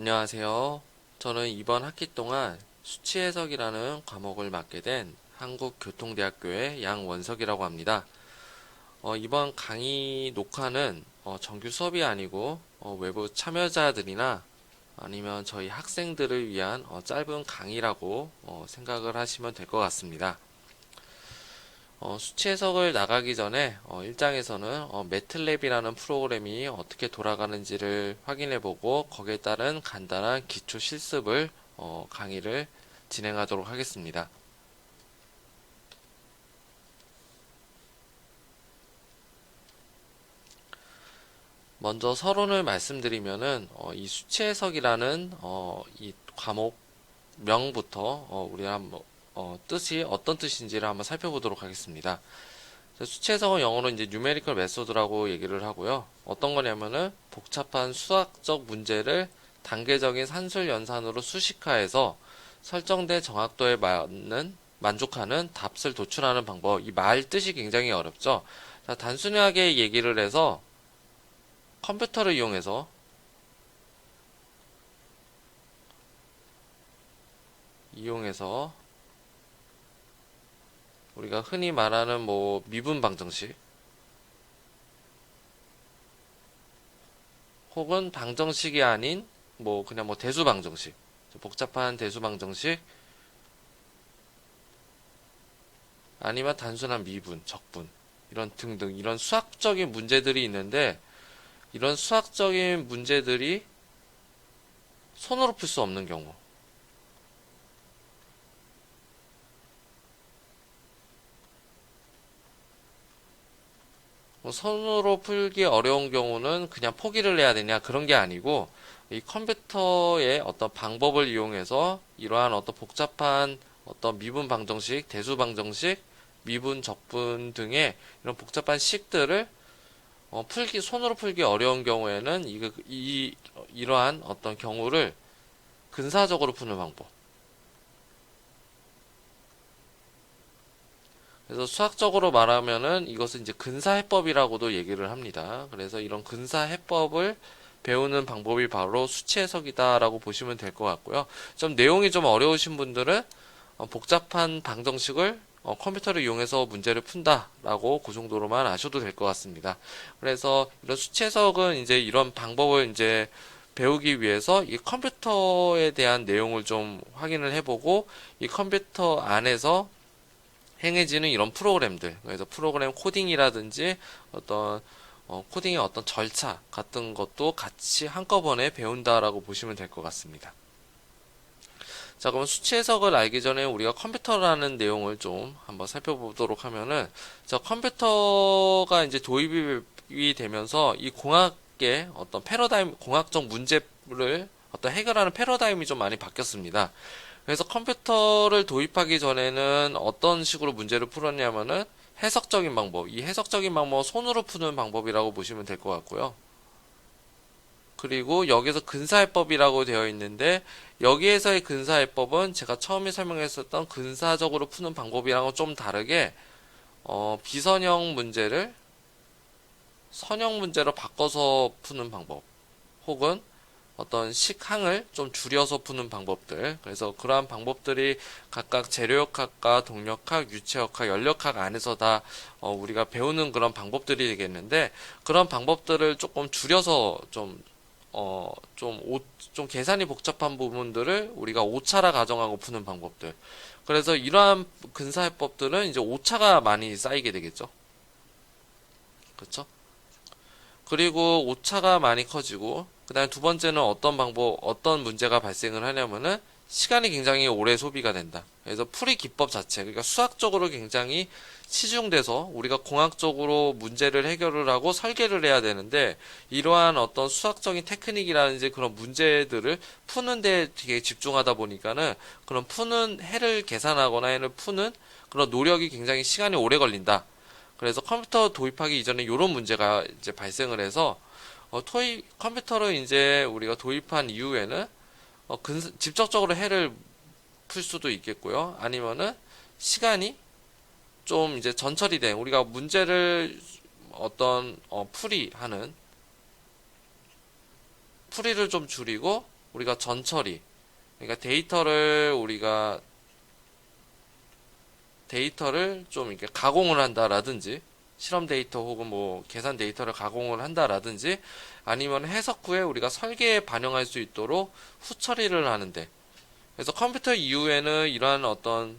안녕하세요. 저는 이번 학기 동안 수치 해석이라는 과목을 맡게 된 한국교통대학교의 양원석이라고 합니다. 이번 강의 녹화는 정규 수업이 아니고 외부 참여자들이나 아니면 저희 학생들을 위한 짧은 강의라고 생각을 하시면 될 것 같습니다. 수치 해석을 나가기 전에 1장에서는 매틀랩이라는 프로그램이 어떻게 돌아가는지를 확인해보고 거기에 따른 간단한 기초 실습을 강의를 진행하도록 하겠습니다. 먼저 서론을 말씀드리면은 이 수치 해석이라는 이 과목 명부터 우리가 한번 뜻이 어떤 뜻인지를 한번 살펴보도록 하겠습니다. 수치 해석은 영어로 이제 numerical method라고 얘기를 하고요. 어떤 거냐면은 복잡한 수학적 문제를 단계적인 산술 연산으로 수식화해서 설정된 정확도에 맞는 만족하는 답을 도출하는 방법. 이 말 뜻이 굉장히 어렵죠. 자, 단순하게 얘기를 해서 컴퓨터를 이용해서 우리가 흔히 말하는 뭐 미분 방정식 혹은 방정식이 아닌 뭐 그냥 뭐 대수 방정식, 복잡한 대수 방정식 아니면 단순한 미분, 적분 이런 등등 이런 수학적인 문제들이 있는데 이런 수학적인 문제들이 손으로 풀 수 없는 경우 뭐 손으로 풀기 어려운 경우는 그냥 포기를 해야 되냐 그런 게 아니고 이 컴퓨터의 어떤 방법을 이용해서 이러한 어떤 복잡한 어떤 미분 방정식, 대수 방정식, 미분, 적분 등의 이런 복잡한 식들을 손으로 풀기 어려운 경우에는 이러한 어떤 경우를 근사적으로 푸는 방법. 그래서 수학적으로 말하면은 이것은 이제 근사해법이라고도 얘기를 합니다. 그래서 이런 근사해법을 배우는 방법이 바로 수치 해석이다라고 보시면 될 것 같고요. 좀 내용이 좀 어려우신 분들은 복잡한 방정식을 컴퓨터를 이용해서 문제를 푼다라고 그 정도로만 아셔도 될 것 같습니다. 그래서 이런 수치 해석은 이제 이런 방법을 이제 배우기 위해서 이 컴퓨터에 대한 내용을 좀 확인을 해보고 이 컴퓨터 안에서 행해지는 이런 프로그램들, 그래서 프로그램 코딩이라든지 어떤 코딩의 어떤 절차 같은 것도 같이 한꺼번에 배운다라고 보시면 될 것 같습니다. 자, 그럼 수치 해석을 알기 전에 우리가 컴퓨터라는 내용을 좀 한번 살펴보도록 하면은, 자, 컴퓨터가 이제 도입이 되면서 이 공학의 어떤 패러다임, 공학적 문제를 어떤 해결하는 패러다임이 좀 많이 바뀌었습니다. 그래서 컴퓨터를 도입하기 전에는 어떤 식으로 문제를 풀었냐면은 해석적인 방법, 이 해석적인 방법 손으로 푸는 방법이라고 보시면 될 것 같고요. 그리고 여기서 근사해법이라고 되어 있는데 여기에서의 근사해법은 제가 처음에 설명했었던 근사적으로 푸는 방법이랑은 좀 다르게 비선형 문제를 선형 문제로 바꿔서 푸는 방법 혹은 어떤 식항을 좀 줄여서 푸는 방법들. 그래서 그러한 방법들이 각각 재료역학과 동력학, 유체역학, 연력학 안에서 다 우리가 배우는 그런 방법들이 되겠는데 그런 방법들을 조금 줄여서 좀 계산이 복잡한 부분들을 우리가 오차라 가정하고 푸는 방법들. 그래서 이러한 근사해법들은 이제 오차가 많이 쌓이게 되겠죠. 그렇죠? 그리고 오차가 많이 커지고, 그 다음에 두 번째는 어떤 문제가 발생을 하냐면은, 시간이 굉장히 오래 소비가 된다. 그래서 풀이 기법 자체, 그러니까 수학적으로 굉장히 치중돼서 우리가 공학적으로 문제를 해결을 하고 설계를 해야 되는데, 이러한 어떤 수학적인 테크닉이라든지 그런 문제들을 푸는 데 되게 집중하다 보니까는, 그런 해를 계산하거나 해를 푸는 그런 노력이 굉장히 시간이 오래 걸린다. 그래서 컴퓨터 도입하기 이전에 이런 문제가 이제 발생을 해서 컴퓨터를 이제 우리가 도입한 이후에는 직접적으로 해를 풀 수도 있겠고요. 아니면은 시간이 좀 이제 전처리 된 우리가 문제를 풀이를 좀 줄이고 우리가 전처리, 그러니까 데이터를 좀 이렇게 가공을 한다라든지, 실험 데이터 혹은 뭐 계산 데이터를 가공을 한다라든지, 아니면 해석 후에 우리가 설계에 반영할 수 있도록 후처리를 하는데, 그래서 컴퓨터 이후에는 이러한 어떤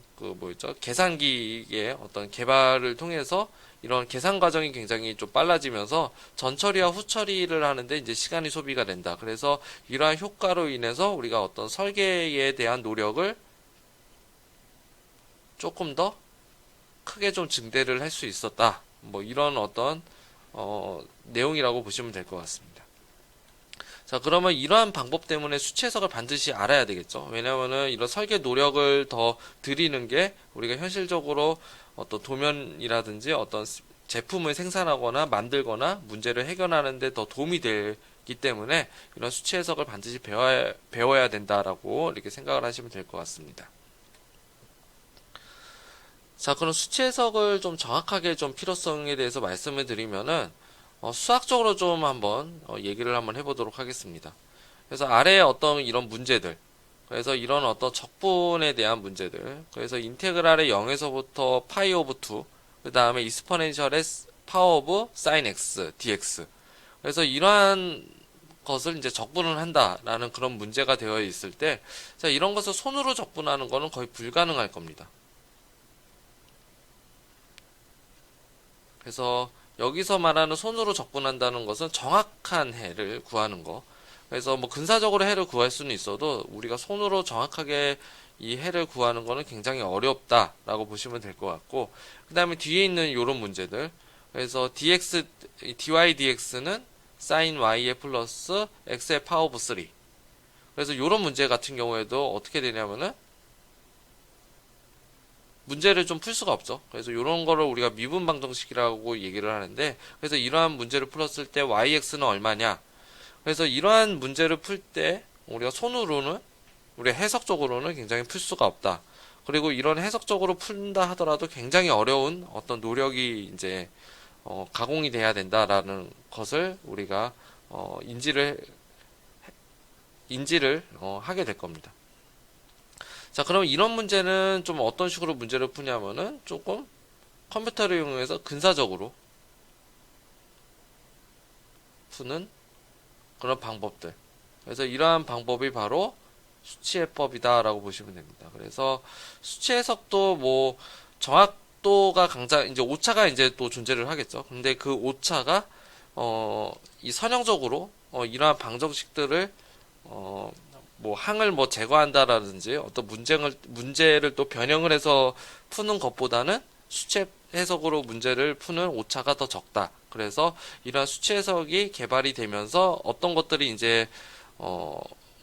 계산기의 어떤 개발을 통해서 이런 계산 과정이 굉장히 좀 빨라지면서 전처리와 후처리를 하는데 이제 시간이 소비가 된다. 그래서 이러한 효과로 인해서 우리가 어떤 설계에 대한 노력을 조금 더 크게 좀 증대를 할 수 있었다. 뭐 이런 어떤 내용이라고 보시면 될 것 같습니다. 자, 그러면 이러한 방법 때문에 수치 해석을 반드시 알아야 되겠죠. 왜냐면은 이런 설계 노력을 더 들이는 게 우리가 현실적으로 어떤 도면이라든지 어떤 제품을 생산하거나 만들거나 문제를 해결하는 데 더 도움이 되기 때문에 이런 수치 해석을 반드시 배워야 된다라고 이렇게 생각을 하시면 될 것 같습니다. 자, 그럼 수치 해석을 좀 정확하게 좀 필요성에 대해서 말씀을 드리면은 수학적으로 좀 한번 얘기를 한번 해보도록 하겠습니다. 그래서 아래에 어떤 이런 문제들, 그래서 이런 어떤 적분에 대한 문제들, 그래서 인테그랄의 0에서부터 파이 오브 2, 그 다음에 익스포넨셜의 파워 오브 사인 x, dx. 그래서 이러한 것을 이제 적분을 한다라는 그런 문제가 되어 있을 때, 자, 이런 것을 손으로 적분하는 것은 거의 불가능할 겁니다. 그래서 여기서 말하는 손으로 적분한다는 것은 정확한 해를 구하는 거. 그래서 뭐 근사적으로 해를 구할 수는 있어도 우리가 손으로 정확하게 이 해를 구하는 거는 굉장히 어렵다라고 보시면 될 것 같고, 그 다음에 뒤에 있는 이런 문제들. 그래서 dy dx는 sin y의 플러스 x의 파워 오브 3. 그래서 이런 문제 같은 경우에도 어떻게 되냐면은 문제를 좀 풀 수가 없죠. 그래서 이런 거를 우리가 미분 방정식이라고 얘기를 하는데, 그래서 이러한 문제를 풀었을 때 yx는 얼마냐. 그래서 이러한 문제를 풀 때 우리가 손으로는, 우리 해석적으로는 굉장히 풀 수가 없다. 그리고 이런 해석적으로 푼다 하더라도 굉장히 어려운 어떤 노력이 이제 가공이 돼야 된다라는 것을 우리가 인지를 하게 될 겁니다. 자, 그럼 이런 문제는 좀 어떤 식으로 문제를 푸냐면은 조금 컴퓨터를 이용해서 근사적으로 푸는 그런 방법들. 그래서 이러한 방법이 바로 수치해법이다라고 보시면 됩니다. 그래서 수치해석도 뭐 정확도가 이제 오차가 이제 또 존재를 하겠죠. 근데 그 오차가 이 선형적으로 이러한 방정식들을 뭐 항을 뭐 제거한다라든지 어떤 문제를 또 변형을 해서 푸는 것보다는 수치 해석으로 문제를 푸는 오차가 더 적다. 그래서 이러한 수치 해석이 개발이 되면서 어떤 것들이 이제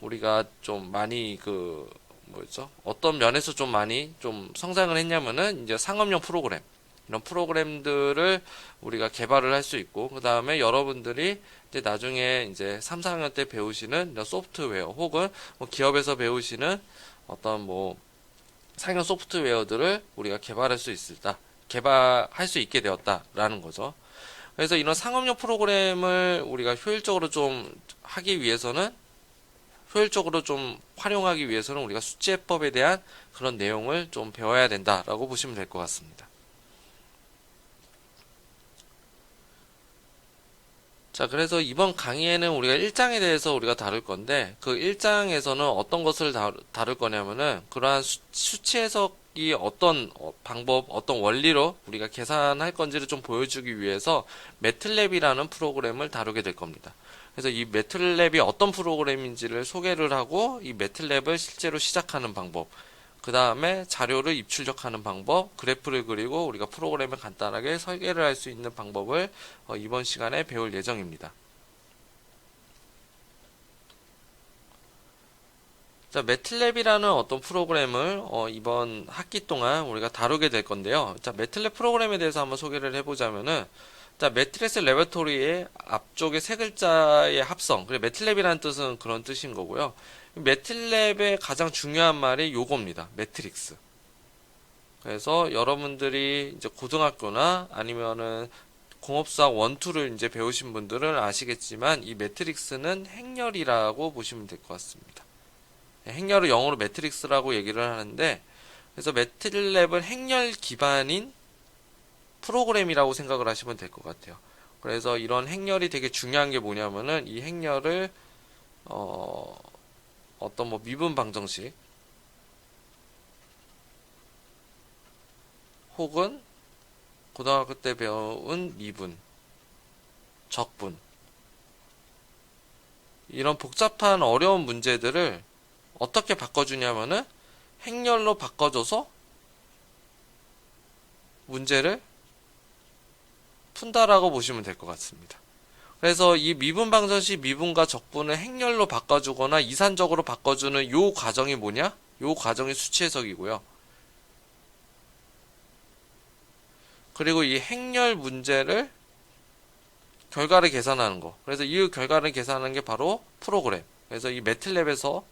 우리가 좀 많이 어떤 면에서 좀 많이 좀 성장을 했냐면은 이제 상업용 프로그램, 이런 프로그램들을 우리가 개발을 할 수 있고, 그 다음에 여러분들이 이제 나중에 이제 3, 4학년 때 배우시는 이런 소프트웨어 혹은 뭐 기업에서 배우시는 어떤 뭐 상용 소프트웨어들을 우리가 개발할 수 있게 되었다라는 거죠. 그래서 이런 상업용 프로그램을 우리가 효율적으로 좀 활용하기 위해서는 우리가 수치해법에 대한 그런 내용을 좀 배워야 된다라고 보시면 될 것 같습니다. 자, 그래서 이번 강의에는 우리가 1장에 대해서 우리가 다룰 건데, 그 1장에서는 어떤 것을 다룰 거냐면은, 그러한 수치 해석이 어떤 방법, 어떤 원리로 우리가 계산할 건지를 좀 보여주기 위해서 매틀랩이라는 프로그램을 다루게 될 겁니다. 그래서 이 매틀랩이 어떤 프로그램인지를 소개를 하고, 이 매틀랩을 실제로 시작하는 방법, 그 다음에 자료를 입출력하는 방법, 그래프를 그리고 우리가 프로그램을 간단하게 설계를 할 수 있는 방법을 이번 시간에 배울 예정입니다. 자, 매틀랩이라는 어떤 프로그램을 이번 학기 동안 우리가 다루게 될 건데요. 자, 매틀랩 프로그램에 대해서 한번 소개를 해보자면은, 자, 매트리스 레버토리의 앞쪽에 세 글자의 합성, 그리고 매틀랩이라는 뜻은 그런 뜻인 거고요. 매틀랩의 가장 중요한 말이 요겁니다. 매트릭스. 그래서 여러분들이 이제 고등학교나 아니면은 공업수학 1, 2를 이제 배우신 분들은 아시겠지만 이 매트릭스는 행렬이라고 보시면 될 것 같습니다. 행렬을 영어로 매트릭스라고 얘기를 하는데, 그래서 매틀랩은 행렬 기반인 프로그램이라고 생각을 하시면 될 것 같아요. 그래서 이런 행렬이 되게 중요한 게 뭐냐면은 이 행렬을 어떤 뭐 미분 방정식 혹은 고등학교 때 배운 미분, 적분 이런 복잡한 어려운 문제들을 어떻게 바꿔주냐면은 행렬로 바꿔줘서 문제를 푼다라고 보시면 될 것 같습니다. 그래서 이 미분 방정식 미분과 적분을 행렬로 바꿔주거나 이산적으로 바꿔주는 요 과정이 뭐냐? 요 과정이 수치 해석이고요. 그리고 이 행렬 문제를 결과를 계산하는 거. 그래서 이 결과를 계산하는 게 바로 프로그램. 그래서 이 매틀랩에서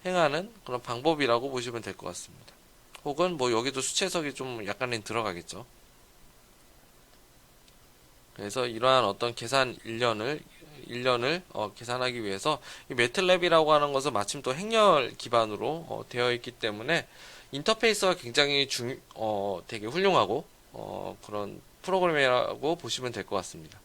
행하는 그런 방법이라고 보시면 될 것 같습니다. 혹은 뭐 여기도 수치 해석이 좀 약간은 들어가겠죠. 그래서 이러한 어떤 계산 일련을 계산하기 위해서 이 매틀랩이라고 하는 것은 마침 또 행렬 기반으로 되어 있기 때문에 인터페이스가 굉장히 되게 훌륭하고 그런 프로그램이라고 보시면 될 것 같습니다.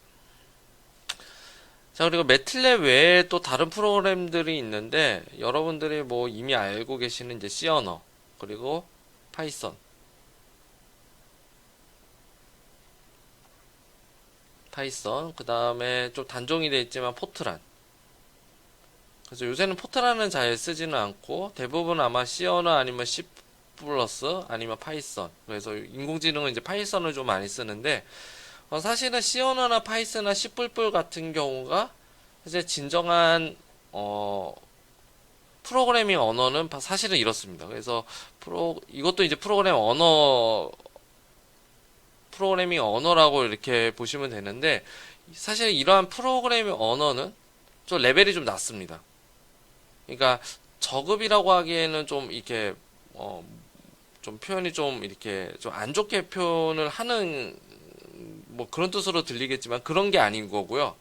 자, 그리고 매틀랩 외에 또 다른 프로그램들이 있는데 여러분들이 뭐 이미 알고 계시는 이제 C 언어 그리고 파이썬 그 다음에 좀 단종이 되어 있지만 포트란. 그래서 요새는 포트란은 잘 쓰지는 않고 대부분 아마 C 언어 아니면 C 플러스 아니면 파이썬. 그래서 인공지능은 이제 파이썬을 좀 많이 쓰는데 사실은 C 언어나 파이썬이나 C++ 같은 경우가 이제 진정한 프로그래밍 언어는 사실은 이렇습니다. 그래서 이것도 이제 프로그래밍 언어라고 이렇게 보시면 되는데 사실 이러한 프로그래밍 언어는 좀 레벨이 좀 낮습니다. 그러니까 저급이라고 하기에는 좀 이렇게 좀 표현이 좀 이렇게 좀 안 좋게 표현을 하는 뭐 그런 뜻으로 들리겠지만 그런 게 아닌 거고요.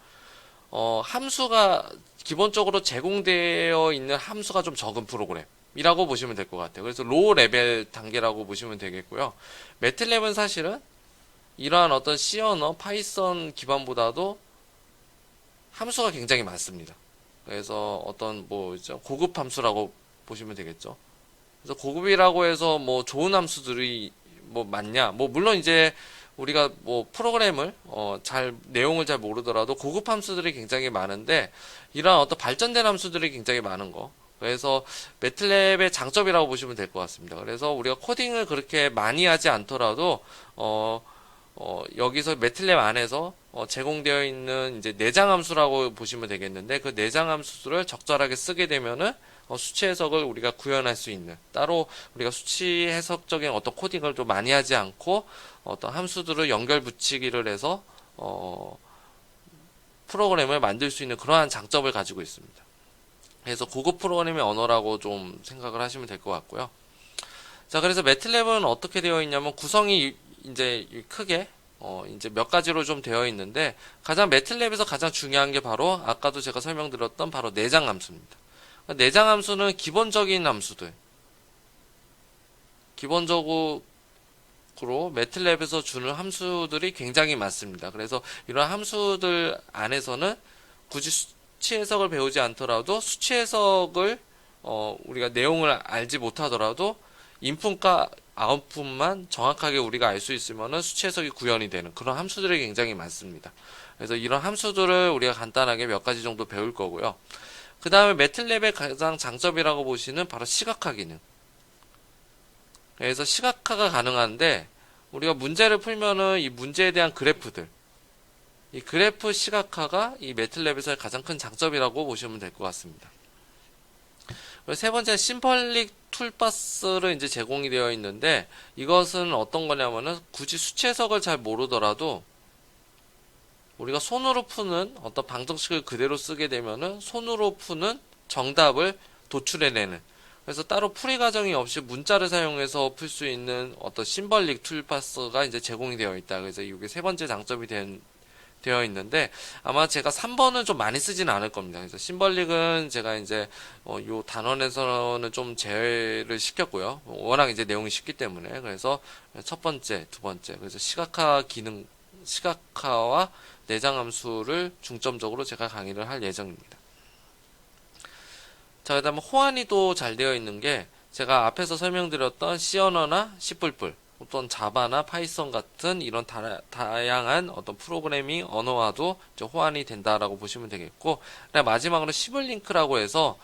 함수가 기본적으로 제공되어 있는 함수가 좀 적은 프로그램이라고 보시면 될 것 같아요. 그래서 로우 레벨 단계라고 보시면 되겠고요. 매틀랩은 사실은 이러한 어떤 C 언어, 파이썬 기반보다도 함수가 굉장히 많습니다. 그래서 어떤 뭐 있죠? 고급 함수라고 보시면 되겠죠. 그래서 고급이라고 해서 뭐 좋은 함수들이 뭐 많냐? 뭐 물론 이제 우리가 뭐 프로그램을 내용을 잘 모르더라도 고급 함수들이 굉장히 많은데 이러한 어떤 발전된 함수들이 굉장히 많은 거. 그래서 매틀랩의 장점이라고 보시면 될 것 같습니다. 그래서 우리가 코딩을 그렇게 많이 하지 않더라도 여기서 매틀랩 안에서 제공되어 있는 이제 내장 함수라고 보시면 되겠는데 그 내장 함수를 적절하게 쓰게 되면은 수치 해석을 우리가 구현할 수 있는 따로 우리가 수치 해석적인 어떤 코딩을 좀 많이 하지 않고 어떤 함수들을 연결 붙이기를 해서 프로그램을 만들 수 있는 그러한 장점을 가지고 있습니다. 그래서 고급 프로그래밍 언어라고 좀 생각을 하시면 될 것 같고요. 자, 그래서 매틀랩은 어떻게 되어 있냐면 구성이 이제 크게 이제 몇 가지로 좀 되어 있는데 가장 매틀랩에서 가장 중요한 게 바로 아까도 제가 설명드렸던 바로 내장 함수입니다. 내장 함수는 기본적인 함수들. 기본적으로 매틀랩에서 주는 함수들이 굉장히 많습니다. 그래서 이런 함수들 안에서는 굳이 수치 해석을 배우지 않더라도 수치 해석을 우리가 내용을 알지 못하더라도 인풋과 아웃풋만 정확하게 우리가 알 수 있으면은 수치 해석이 구현이 되는 그런 함수들이 굉장히 많습니다. 그래서 이런 함수들을 우리가 간단하게 몇 가지 정도 배울 거고요. 그 다음에 매틀랩의 가장 장점이라고 보시는 바로 시각화 기능. 그래서 시각화가 가능한데 우리가 문제를 풀면은 이 문제에 대한 그래프들, 이 그래프 시각화가 이 매틀랩에서의 가장 큰 장점이라고 보시면 될 것 같습니다. 그리고 세 번째 심펄릭 툴바스를 이제 제공이 되어 있는데 이것은 어떤 거냐면은 굳이 수치 해석을 잘 모르더라도 우리가 손으로 푸는 어떤 방정식을 그대로 쓰게 되면은 손으로 푸는 정답을 도출해내는 그래서 따로 풀이 과정이 없이 문자를 사용해서 풀 수 있는 어떤 심벌릭 툴파스가 이제 제공이 되어 있다. 그래서 이게 세 번째 장점이 되어 있는데 아마 제가 3번은 좀 많이 쓰지는 않을 겁니다. 그래서 심벌릭은 제가 이제 요 단원에서는 좀 제외를 시켰고요. 워낙 이제 내용이 쉽기 때문에 그래서 첫 번째, 두 번째 그래서 시각화와 내장 함수를 중점적으로 제가 강의를 할 예정입니다. 자, 그다음에 호환이도 잘 되어 있는 게 제가 앞에서 설명드렸던 C 언어나 C++, 어떤 자바나 파이썬 같은 이런 다양한 어떤 프로그래밍 언어와도 이제 호환이 된다라고 보시면 되겠고, 그다음에 마지막으로 시블링크라고 해서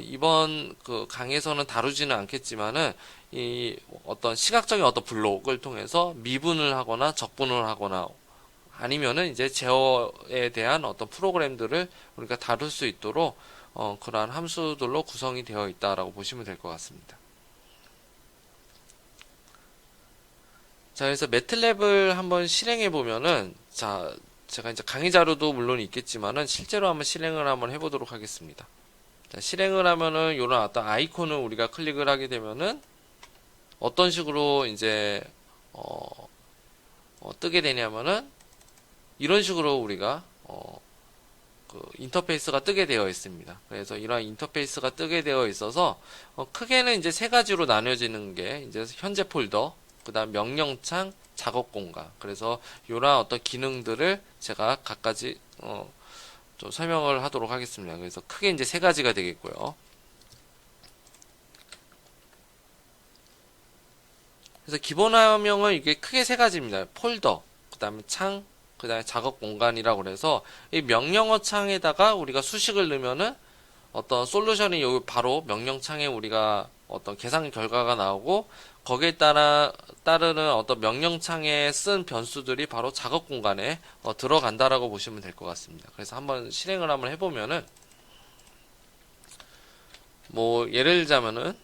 이번 그 강의에서는 다루지는 않겠지만은 이 어떤 시각적인 어떤 블록을 통해서 미분을 하거나 적분을 하거나 아니면은 이제 제어에 대한 어떤 프로그램들을 우리가 다룰 수 있도록 그러한 함수들로 구성이 되어 있다라고 보시면 될 것 같습니다. 자, 그래서 매틀랩을 한번 실행해 보면은, 자, 제가 이제 강의 자료도 물론 있겠지만은 실제로 한번 실행을 한번 해보도록 하겠습니다. 자, 실행을 하면은 이런 어떤 아이콘을 우리가 클릭을 하게 되면은 어떤 식으로 이제 뜨게 되냐면은 이런 식으로 우리가 그 인터페이스가 뜨게 되어 있습니다. 그래서 이러한 인터페이스가 뜨게 되어 있어서 크게는 이제 세 가지로 나뉘어지는 게 이제 현재 폴더, 그다음 명령창, 작업 공간. 그래서 이러한 어떤 기능들을 제가 각가지 좀 설명을 하도록 하겠습니다. 그래서 크게 이제 세 가지가 되겠고요. 그래서 기본 화명은 이게 크게 세 가지입니다. 폴더, 그다음에 창, 그 다음에 작업 공간이라고 그래서 이 명령어 창에다가 우리가 수식을 넣으면은 어떤 솔루션이 여기 바로 명령창에 우리가 어떤 계산 결과가 나오고 거기에 따르는 어떤 명령창에 쓴 변수들이 바로 작업 공간에 들어간다라고 보시면 될 것 같습니다. 그래서 한번 실행을 한번 해보면은 뭐 예를 들자면은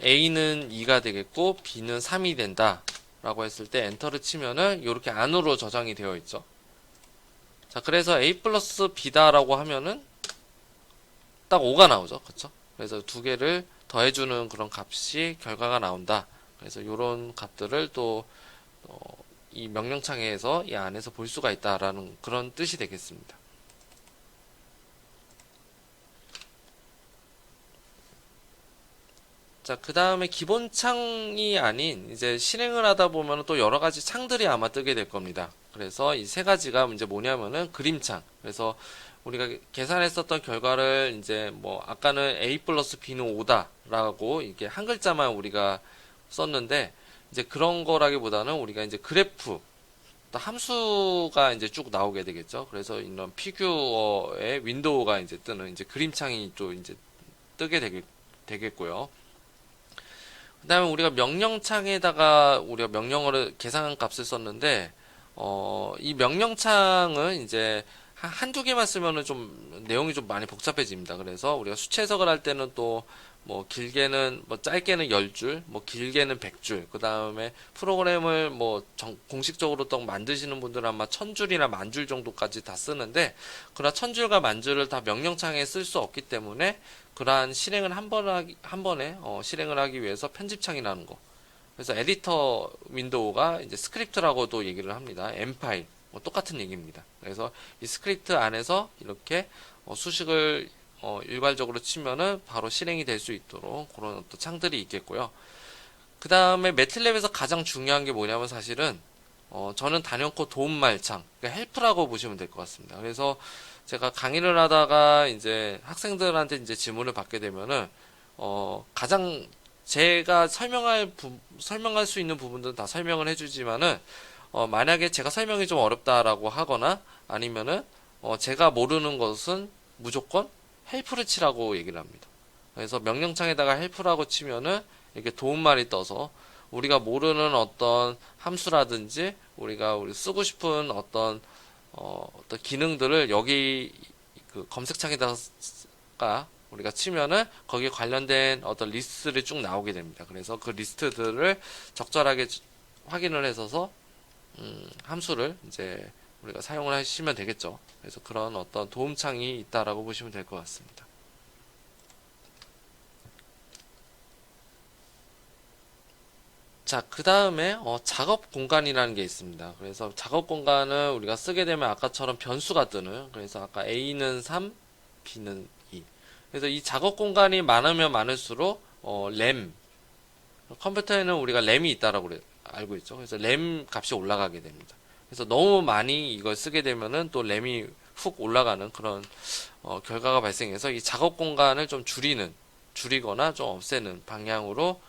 A는 2가 되겠고 B는 3이 된다 라고 했을 때 엔터를 치면은 이렇게 안으로 저장이 되어 있죠. 자, 그래서 A 플러스 B다라고 하면은 딱 5가 나오죠. 그쵸? 그래서 두 개를 더해주는 그런 값이 결과가 나온다. 그래서 이런 값들을 또 이 명령창에서 이 안에서 볼 수가 있다라는 그런 뜻이 되겠습니다. 자, 그 다음에 기본 창이 아닌 이제 실행을 하다 보면 또 여러 가지 창들이 아마 뜨게 될 겁니다. 그래서 이 세 가지가 이제 뭐냐면은 그림창. 그래서 우리가 계산했었던 결과를 이제 뭐 아까는 A 플러스 B는 5다라고 이게 한 글자만 우리가 썼는데 이제 그런 거라기보다는 우리가 이제 그래프 또 함수가 이제 쭉 나오게 되겠죠. 그래서 이런 피규어의 윈도우가 이제 뜨는 이제 그림창이 또 이제 뜨게 되겠고요. 그 다음에 우리가 명령창에다가 우리가 명령어를 계산 값을 썼는데, 이 명령창은 이제 한두 개만 쓰면은 좀 내용이 좀 많이 복잡해집니다. 그래서 우리가 수치 해석을 할 때는 또 뭐 길게는 뭐 짧게는 10줄, 뭐 길게는 100줄, 그 다음에 프로그램을 뭐 공식적으로 또 만드시는 분들은 아마 1000줄이나 10,000줄 정도까지 다 쓰는데, 그러나 1000줄과 10,000줄을 다 명령창에 쓸 수 없기 때문에 그러한 실행을 한 번에 실행을 하기 위해서 편집창이라는 거. 그래서 에디터 윈도우가 이제 스크립트라고도 얘기를 합니다. M 파일. 뭐 똑같은 얘기입니다. 그래서 이 스크립트 안에서 이렇게 수식을 일괄적으로 치면은 바로 실행이 될 수 있도록 그런 어떤 창들이 있겠고요. 그 다음에 매틀랩에서 가장 중요한 게 뭐냐면 사실은 저는 단연코 도움말창, 그러니까 헬프라고 보시면 될 것 같습니다. 그래서 제가 강의를 하다가 이제 학생들한테 이제 질문을 받게 되면은 가장 제가 설명할 수 있는 부분들은 다 설명을 해주지만은 만약에 제가 설명이 좀 어렵다라고 하거나 아니면은 제가 모르는 것은 무조건 헬프를 치라고 얘기를 합니다. 그래서 명령창에다가 헬프라고 치면은 이렇게 도움말이 떠서 우리가 모르는 어떤 함수라든지 우리가 쓰고 싶은 어떤 기능들을 여기 그 검색창에다가 우리가 치면은 거기에 관련된 어떤 리스트를 쭉 나오게 됩니다. 그래서 그 리스트들을 적절하게 확인을 해서 함수를 이제 우리가 사용을 하시면 되겠죠. 그래서 그런 어떤 도움창이 있다라고 보시면 될 것 같습니다. 자, 그 다음에 작업 공간이라는 게 있습니다. 그래서 작업 공간은 우리가 쓰게 되면 아까처럼 변수가 뜨는, 그래서 아까 A는 3, B는 2. 그래서 이 작업 공간이 많으면 많을수록 램, 컴퓨터에는 우리가 램이 있다라고 알고 있죠. 그래서 램 값이 올라가게 됩니다. 그래서 너무 많이 이걸 쓰게 되면은 또 램이 훅 올라가는 그런 결과가 발생해서 이 작업 공간을 좀 줄이거나 좀 없애는 방향으로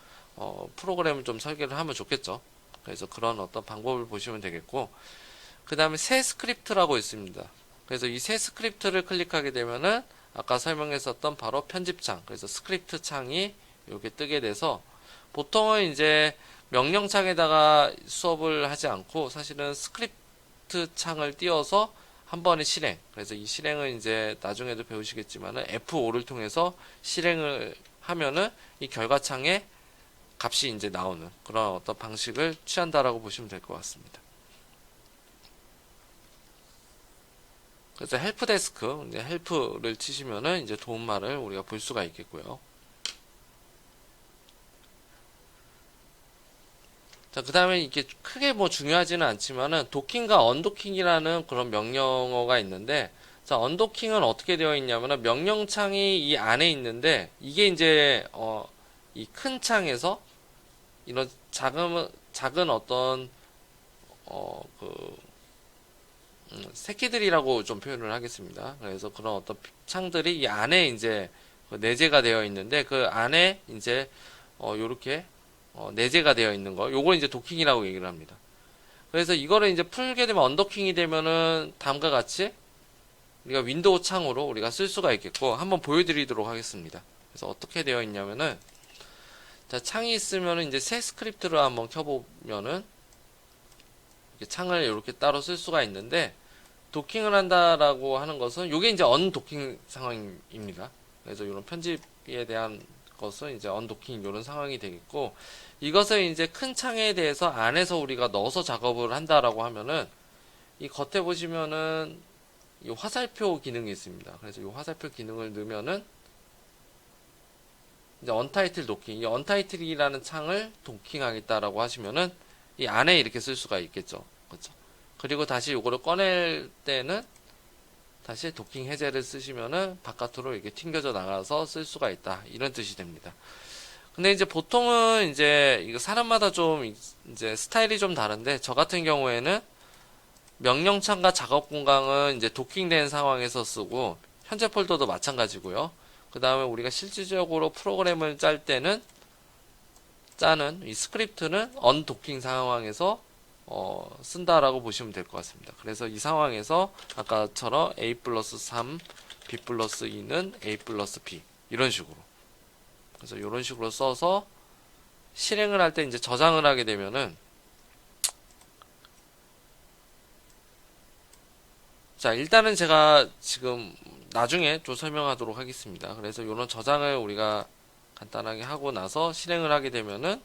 프로그램을 좀 설계를 하면 좋겠죠. 그래서 그런 어떤 방법을 보시면 되겠고, 그 다음에 새 스크립트라고 있습니다. 그래서 이 새 스크립트를 클릭하게 되면은 아까 설명했었던 바로 편집창, 그래서 스크립트 창이 이렇게 뜨게 돼서 보통은 이제 명령창에다가 수업을 하지 않고 사실은 스크립트 창을 띄워서 한 번에 실행. 그래서 이 실행을 이제 나중에도 배우시겠지만은 F5를 통해서 실행을 하면은 이 결과창에 값이 이제 나오는 그런 어떤 방식을 취한다라고 보시면 될 것 같습니다. 그래서 헬프데스크, 이제 헬프를 치시면은 이제 도움말을 우리가 볼 수가 있겠고요. 자, 그 다음에 이게 크게 뭐 중요하지는 않지만은 도킹과 언도킹이라는 그런 명령어가 있는데, 자, 언도킹은 어떻게 되어 있냐면은 명령창이 이 안에 있는데, 이게 이제 이 큰 창에서 이런 작은 어떤 새끼들이라고 좀 표현을 하겠습니다. 그래서 그런 어떤 창들이 이 안에 이제 내재가 되어 있는데, 그 안에 이제 요렇게 내재가 되어 있는 거, 요걸 이제 도킹이라고 얘기를 합니다. 그래서 이거를 이제 풀게 되면 언더킹이 되면은 다음과 같이 우리가 윈도우 창으로 우리가 쓸 수가 있겠고, 한번 보여드리도록 하겠습니다. 그래서 어떻게 되어 있냐면은, 자, 창이 있으면은 이제 새 스크립트를 한번 켜보면은 이렇게 창을 이렇게 따로 쓸 수가 있는데, 도킹을 한다라고 하는 것은 요게 이제 언도킹 상황입니다. 그래서 이런 편집에 대한 것은 이제 언도킹 이런 상황이 되겠고, 이것을 이제 큰 창에 대해서 안에서 우리가 넣어서 작업을 한다라고 하면은 이 겉에 보시면은 이 화살표 기능이 있습니다. 그래서 이 화살표 기능을 넣으면은 이제 언타이틀 도킹, 이 언타이틀이라는 창을 도킹하겠다라고 하시면은 이 안에 이렇게 쓸 수가 있겠죠. 그렇죠? 그리고 다시 이거를 꺼낼 때는 다시 도킹 해제를 쓰시면은 바깥으로 이렇게 튕겨져 나가서 쓸 수가 있다. 이런 뜻이 됩니다. 근데 이제 보통은 이제 이거 사람마다 좀 이제 스타일이 좀 다른데, 저 같은 경우에는 명령창과 작업 공간은 이제 도킹된 상황에서 쓰고, 현재 폴더도 마찬가지고요. 그 다음에 우리가 실질적으로 프로그램을 짜는 이 스크립트는 언도킹 상황에서 쓴다라고 보시면 될 것 같습니다. 그래서 이 상황에서 아까처럼 a 플러스 3, b 플러스 2는 a 플러스 b 이런 식으로, 그래서 이런 식으로 써서 실행을 할 때 이제 저장을 하게 되면은, 자, 일단은 제가 지금 나중에 좀 설명하도록 하겠습니다. 그래서 이런 저장을 우리가 간단하게 하고 나서 실행을 하게 되면은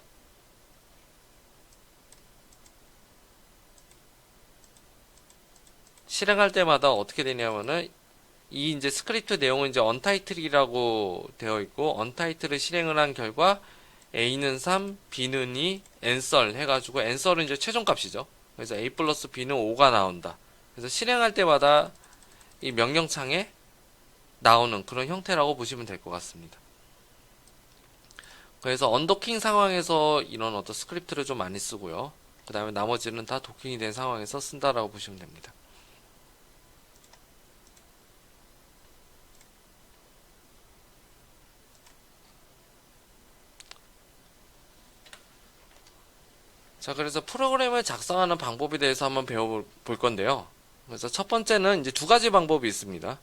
실행할 때마다 어떻게 되냐면은 이 이제 스크립트 내용은 이제 언타이틀이라고 되어 있고, 언타이틀을 실행을 한 결과 A는 3, B는 2, n썰 해가지고, n썰은 이제 최종값이죠. 그래서 A 플러스 B는 5가 나온다. 그래서 실행할 때마다 이 명령창에 나오는 그런 형태라고 보시면 될 것 같습니다. 그래서 언도킹 상황에서 이런 어떤 스크립트를 좀 많이 쓰고요. 그 다음에 나머지는 다 도킹이 된 상황에서 쓴다라고 보시면 됩니다. 자, 그래서 프로그램을 작성하는 방법에 대해서 한번 배워볼 건데요. 그래서 첫 번째는 이제 두 가지 방법이 있습니다.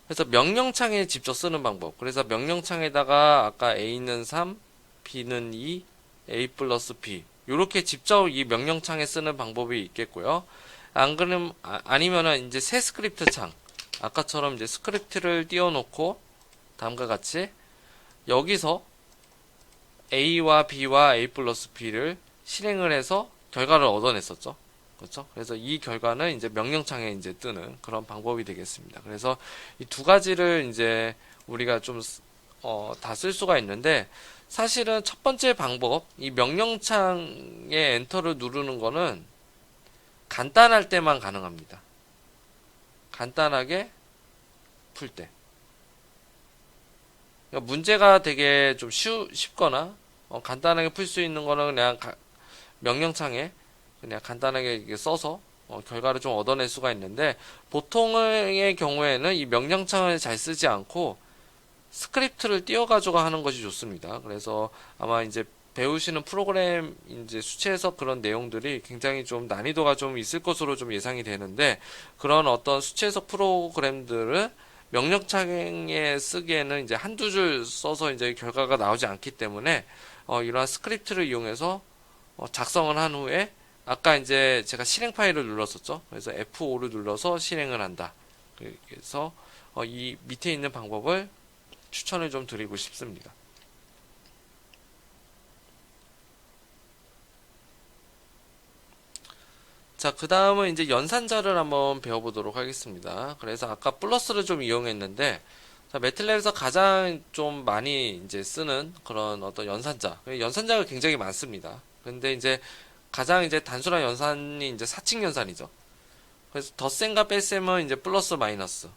그래서 명령창에 직접 쓰는 방법. 그래서 명령창에다가 아까 A는 3, B는 2, A 플러스 B. 요렇게 직접 이 명령창에 쓰는 방법이 있겠고요. 안 그러면, 아니면은 이제 새 스크립트 창. 아까처럼 이제 스크립트를 띄워놓고, 다음과 같이, 여기서 A와 B와 A 플러스 B를 실행을 해서 결과를 얻어냈었죠. 그렇죠? 그래서 이 결과는 이제 명령창에 이제 뜨는 그런 방법이 되겠습니다. 그래서 이 두 가지를 이제 우리가 좀 다 쓸 수가 있는데, 사실은 첫 번째 방법, 이 명령창에 엔터를 누르는 거는 간단할 때만 가능합니다. 간단하게 풀 때. 그러니까 문제가 되게 좀 쉽거나 간단하게 풀 수 있는 거는 그냥 명령창에 그냥 간단하게 이렇게 써서 결과를 좀 얻어낼 수가 있는데, 보통의 경우에는 이 명령창을 잘 쓰지 않고 스크립트를 띄워가지고 하는 것이 좋습니다. 그래서 아마 이제 배우시는 프로그램 이제 수치해석 그런 내용들이 굉장히 좀 난이도가 좀 있을 것으로 좀 예상이 되는데, 그런 어떤 수치해석 프로그램들을 명령창에 쓰기에는 이제 한두 줄 써서 이제 결과가 나오지 않기 때문에 이러한 스크립트를 이용해서 작성을 한 후에, 아까 이제 제가 실행 파일을 눌렀었죠. 그래서 F5를 눌러서 실행을 한다. 그래서 이 밑에 있는 방법을 추천을 좀 드리고 싶습니다. 자, 그 다음은 이제 연산자를 한번 배워보도록 하겠습니다. 그래서 아까 플러스를 좀 이용했는데, 자, 매틀랩에서 가장 좀 많이 이제 쓰는 그런 어떤 연산자가 굉장히 많습니다. 근데 이제 가장 이제 단순한 연산이 이제 사칙 연산이죠. 그래서 덧셈과 뺄셈은 이제 플러스 마이너스.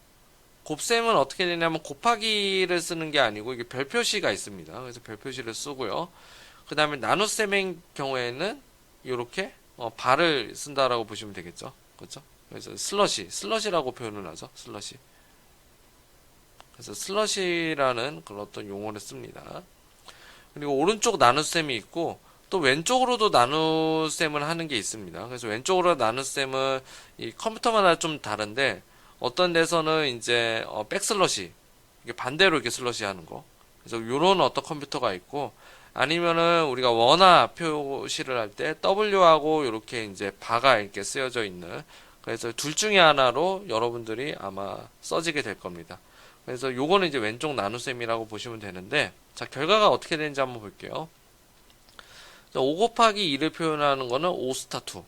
곱셈은 어떻게 되냐면 곱하기를 쓰는 게 아니고 이게 별 표시가 있습니다. 그래서 별 표시를 쓰고요. 그 다음에 나눗셈의 경우에는 이렇게 발을 쓴다라고 보시면 되겠죠. 그렇죠? 그래서 슬러시라고 표현을 하죠. 슬러시. 그래서 슬러시라는 그런 어떤 용어를 씁니다. 그리고 오른쪽 나눗셈이 있고 또 왼쪽으로도 나눗셈을 하는 게 있습니다. 그래서 왼쪽으로 나눗셈은 이 컴퓨터마다 좀 다른데, 어떤 데서는 이제 백슬러시, 이게 반대로 이렇게 슬러시 하는 거. 그래서 요런 어떤 컴퓨터가 있고, 아니면은 우리가 원화 표시를 할 때 W하고 이렇게 이제 바가 이렇게 쓰여져 있는, 그래서 둘 중에 하나로 여러분들이 아마 써지게 될 겁니다. 그래서 요거는 이제 왼쪽 나눗셈이라고 보시면 되는데, 자, 결과가 어떻게 되는지 한번 볼게요. 5 곱하기 2를 표현하는 거는 5 스타 2.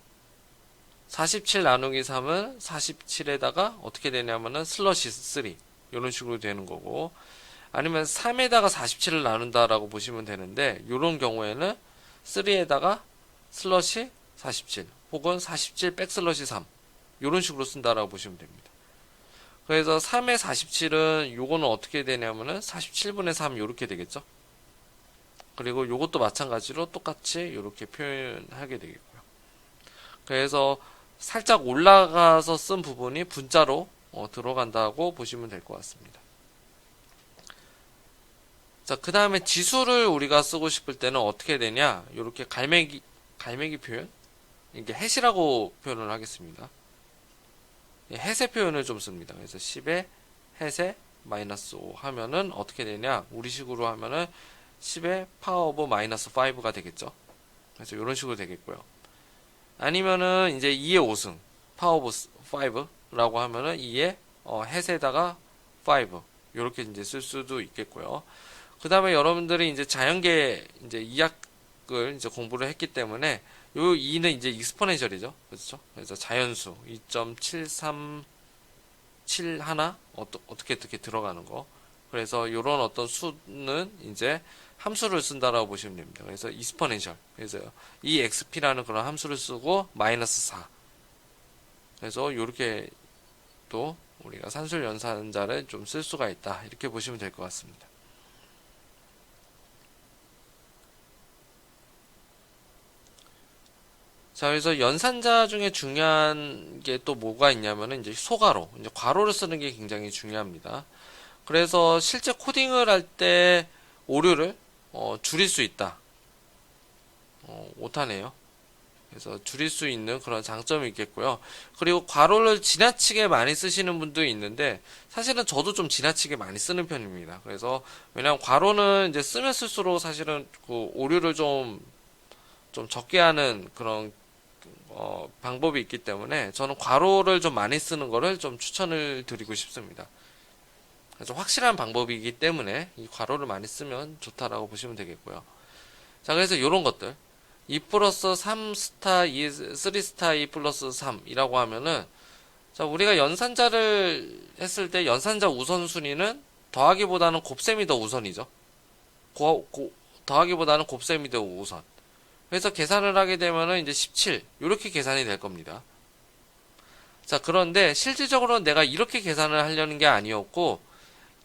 47 나누기 3은 47에다가 어떻게 되냐면은 슬러시 3. 이런 식으로 되는 거고, 아니면 3에다가 47을 나눈다라고 보시면 되는데, 이런 경우에는 3에다가 슬러시 47 혹은 47 백슬러시 3 이런 식으로 쓴다라고 보시면 됩니다. 그래서 3의 47은 요거는 어떻게 되냐면은 47분의 3 이렇게 되겠죠. 그리고 요것도 마찬가지로 똑같이 이렇게 표현하게 되겠고요. 그래서 살짝 올라가서 쓴 부분이 분자로 들어간다고 보시면 될 것 같습니다. 자, 그 다음에 지수를 우리가 쓰고 싶을 때는 어떻게 되냐? 이렇게 갈매기 표현? 이게 햇이라고 표현을 하겠습니다. 햇의 표현을 좀 씁니다. 그래서 10에 햇에 마이너스 5 하면은 어떻게 되냐? 우리식으로 하면은 10의 파워 오브 마이너스 5가 되겠죠. 그래서 이런 식으로 되겠고요. 아니면은 이제 2의 5승 파워 오브 5라고 하면은 2의 햇에다가 5 이렇게 이제 쓸 수도 있겠고요. 그 다음에 여러분들이 이제 자연계 이제 2학을 이제 공부를 했기 때문에 요 2는 이제 익스포넨셜이죠. 그렇죠? 그래서 자연수 2.737 어떻게 들어가는 거. 그래서 요런 어떤 수는 이제 함수를 쓴다라고 보시면 됩니다. 그래서 익스포넨셜. 그래서 이 xp라는 그런 함수를 쓰고 마이너스 4. 그래서 요렇게 또 우리가 산술 연산자를 좀 쓸 수가 있다. 이렇게 보시면 될 것 같습니다. 자, 그래서 연산자 중에 중요한 게 또 뭐가 있냐면은 이제 소괄호, 이제 괄호를 쓰는 게 굉장히 중요합니다. 그래서 실제 코딩을 할 때 오류를 줄일 수 있다. 오타네요. 그래서 줄일 수 있는 그런 장점이 있겠고요. 그리고 괄호를 지나치게 많이 쓰시는 분도 있는데, 사실은 저도 좀 지나치게 많이 쓰는 편입니다. 그래서 왜냐하면 괄호는 이제 쓰면 쓸수록 사실은 그 오류를 좀 적게 하는 그런 방법이 있기 때문에 저는 괄호를 좀 많이 쓰는 거를 좀 추천을 드리고 싶습니다. 그래서 확실한 방법이기 때문에 이 괄호를 많이 쓰면 좋다라고 보시면 되겠고요. 자, 그래서 이런 것들 2 플러스 3 스타 2, 3 스타 2 플러스 3이라고 하면은, 자, 우리가 연산자를 했을 때 연산자 우선순위는 더하기보다는 곱셈이 더 우선이죠. 더하기보다는 곱셈이 되고 우선. 그래서 계산을 하게 되면은 이제 17 이렇게 계산이 될 겁니다. 자, 그런데 실질적으로는 내가 이렇게 계산을 하려는 게 아니었고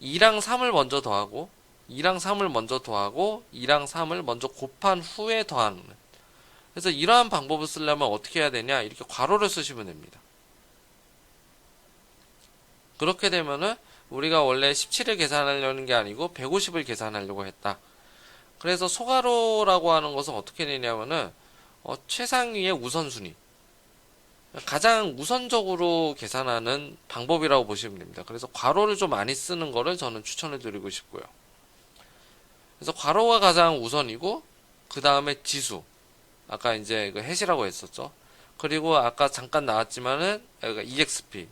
2랑 3을 먼저 더하고 2랑 3을 먼저 더하고 2랑 3을 먼저 곱한 후에 더하는. 그래서 이러한 방법을 쓰려면 어떻게 해야 되냐? 이렇게 괄호를 쓰시면 됩니다. 그렇게 되면은 우리가 원래 17을 계산하려는 게 아니고 150을 계산하려고 했다. 그래서 소괄호라고 하는 것은 어떻게 되냐면은 최상위의 우선순위, 가장 우선적으로 계산하는 방법이라고 보시면 됩니다. 그래서 괄호를 좀 많이 쓰는 거를 저는 추천해 드리고 싶고요. 그래서 괄호가 가장 우선이고 그 다음에 지수, 아까 이제 그 해시라고 했었죠. 그리고 아까 잠깐 나왔지만은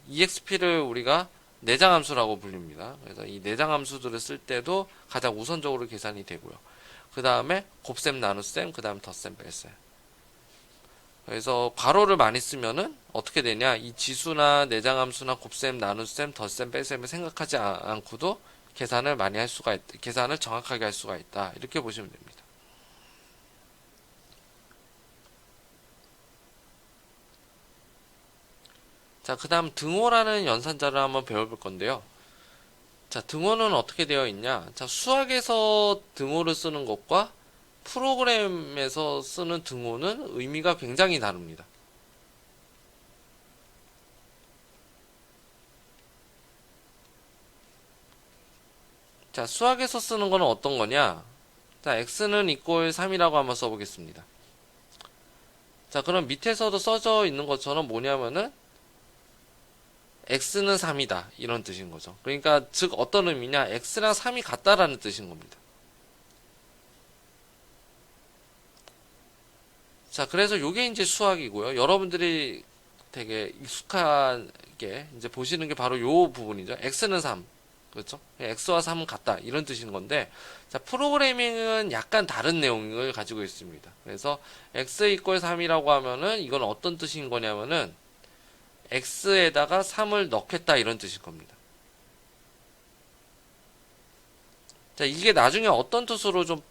EXP를 우리가 내장함수라고 불립니다. 그래서 이 내장함수들을 쓸 때도 가장 우선적으로 계산이 되고요. 그 다음에 곱셈, 나눗셈, 그 다음에 덧셈, 뺄셈. 그래서 괄호를 많이 쓰면은 어떻게 되냐? 이 지수나 내장함수나 곱셈, 나눗셈, 덧셈, 뺄셈을 생각하지 않고도 계산을 많이 할 수가 있다. 계산을 정확하게 할 수가 있다. 이렇게 보시면 됩니다. 자, 그 다음 등호라는 연산자를 한번 배워볼 건데요. 자, 등호는 어떻게 되어 있냐? 자, 수학에서 등호를 쓰는 것과 프로그램에서 쓰는 등호는 의미가 굉장히 다릅니다. 자, 수학에서 쓰는 거는 어떤 거냐? 자, x는 equal 3이라고 한번 써보겠습니다. 자, 그럼 밑에서도 써져 있는 것처럼 뭐냐면은 x는 3이다 이런 뜻인 거죠. 그러니까 즉 어떤 의미냐? x랑 3이 같다라는 뜻인 겁니다. 자, 그래서 요게 이제 수학이고요. 여러분들이 되게 익숙하게 이제 보시는 게 바로 요 부분이죠. x는 3. 그렇죠? x와 3은 같다. 이런 뜻인 건데, 자, 프로그래밍은 약간 다른 내용을 가지고 있습니다. 그래서 x equal 3이라고 하면은 이건 어떤 뜻인 거냐면은 x에다가 3을 넣겠다 이런 뜻일 겁니다. 자, 이게 나중에 어떤 뜻으로 좀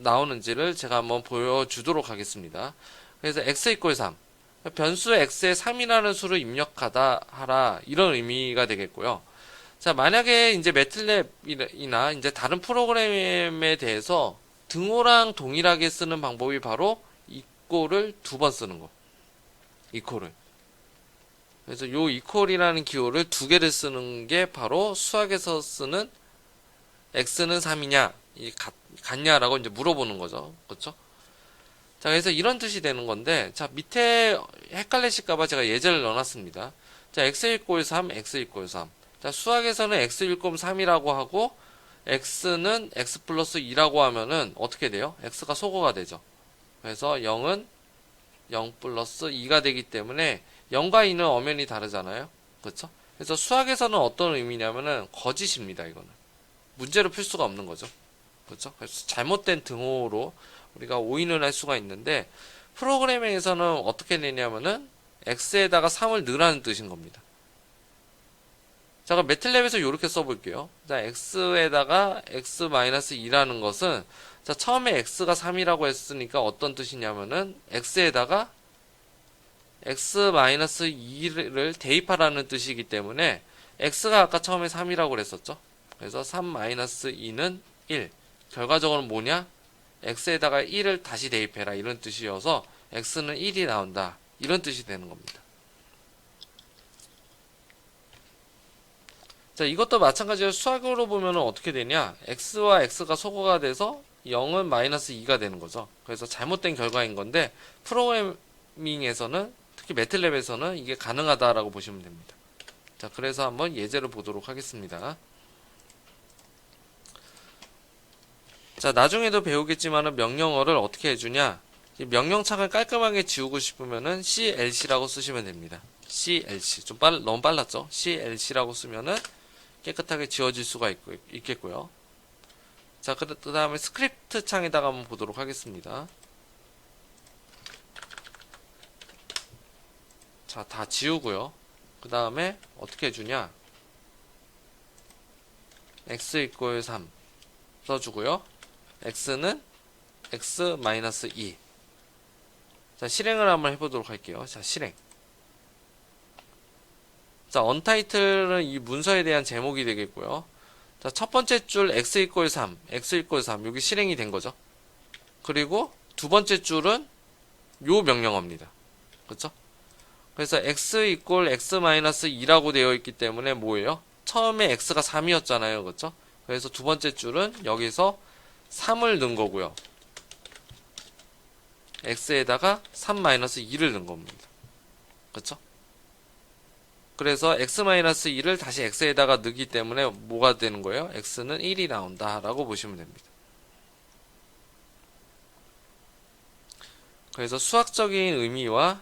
나오는지를 제가 한번 보여주도록 하겠습니다. 그래서 x equal 3. 변수 x에 3이라는 수를 입력하다 하라 이런 의미가 되겠고요. 자, 만약에 이제 매틀랩이나 이제 다른 프로그램에 대해서 등호랑 동일하게 쓰는 방법이 바로 equal을 2번 쓰는 거. equal을. 그래서 요 equal이라는 기호를 2개를 쓰는 게 바로 수학에서 쓰는 x는 3이냐, 같냐라고 이제 물어보는 거죠. 그렇죠? 자, 그래서 이런 뜻이 되는 건데, 자, 밑에 헷갈리실까봐 제가 예제를 넣어놨습니다. 자, x equal 3, x equal 3. 자, 수학에서는 x equal 3이라고 하고, x는 x 플러스 2라고 하면은 어떻게 돼요? x가 소거가 되죠. 그래서 0은 0 플러스 2가 되기 때문에 0과 2는 엄연히 다르잖아요. 그렇죠? 그래서 수학에서는 어떤 의미냐면은 거짓입니다, 이거는. 문제로 풀 수가 없는 거죠. 그렇죠? 그래서 잘못된 등호로 우리가 오인을 할 수가 있는데, 프로그래밍에서는 어떻게 되냐면은 x에다가 3을 넣으라는 뜻인 겁니다. 자, 그럼 매틀랩에서 이렇게 써볼게요. 자, x에다가 x-2라는 것은, 자, 처음에 x가 3이라고 했으니까 어떤 뜻이냐면은 x에다가 x-2를 대입하라는 뜻이기 때문에 x가 아까 처음에 3이라고 그랬었죠. 그래서 3-2는 1. 결과적으로 뭐냐? x에다가 1을 다시 대입해라 이런 뜻이어서 x는 1이 나온다 이런 뜻이 되는 겁니다. 자, 이것도 마찬가지로 수학으로 보면 어떻게 되냐? x와 x가 소거가 돼서 0은 마이너스 2가 되는 거죠. 그래서 잘못된 결과인 건데, 프로그래밍에서는 특히 매틀랩에서는 이게 가능하다라고 보시면 됩니다. 자, 그래서 한번 예제를 보도록 하겠습니다. 자, 나중에도 배우겠지만은 명령어를 어떻게 해주냐? 명령창을 깔끔하게 지우고 싶으면은 CLC라고 쓰시면 됩니다. CLC. 너무 빨랐죠? CLC라고 쓰면은 깨끗하게 지워질 수가 있겠고요. 자, 그 다음에 스크립트 창에다가 한번 보도록 하겠습니다. 자, 다 지우고요. 그 다음에 어떻게 해주냐? x equal 3 써주고요. x는 x-2. 자, 실행을 한번 해보도록 할게요. 자, 실행. 자, 언타이틀은 이 문서에 대한 제목이 되겠고요. 자, 첫 번째 줄 x = 3, x = 3. 여기 실행이 된 거죠. 그리고 두 번째 줄은 요 명령어입니다. 그렇죠? 그래서 x = x-2라고 되어 있기 때문에 뭐예요? 처음에 x가 3이었잖아요. 그렇죠? 그래서 두 번째 줄은 여기서 3을 넣은 거고요. x에다가 3-2를 넣은 겁니다. 그렇죠? 그래서 x-2를 다시 x에다가 넣기 때문에 뭐가 되는 거예요? x는 1이 나온다 라고 보시면 됩니다. 그래서 수학적인 의미와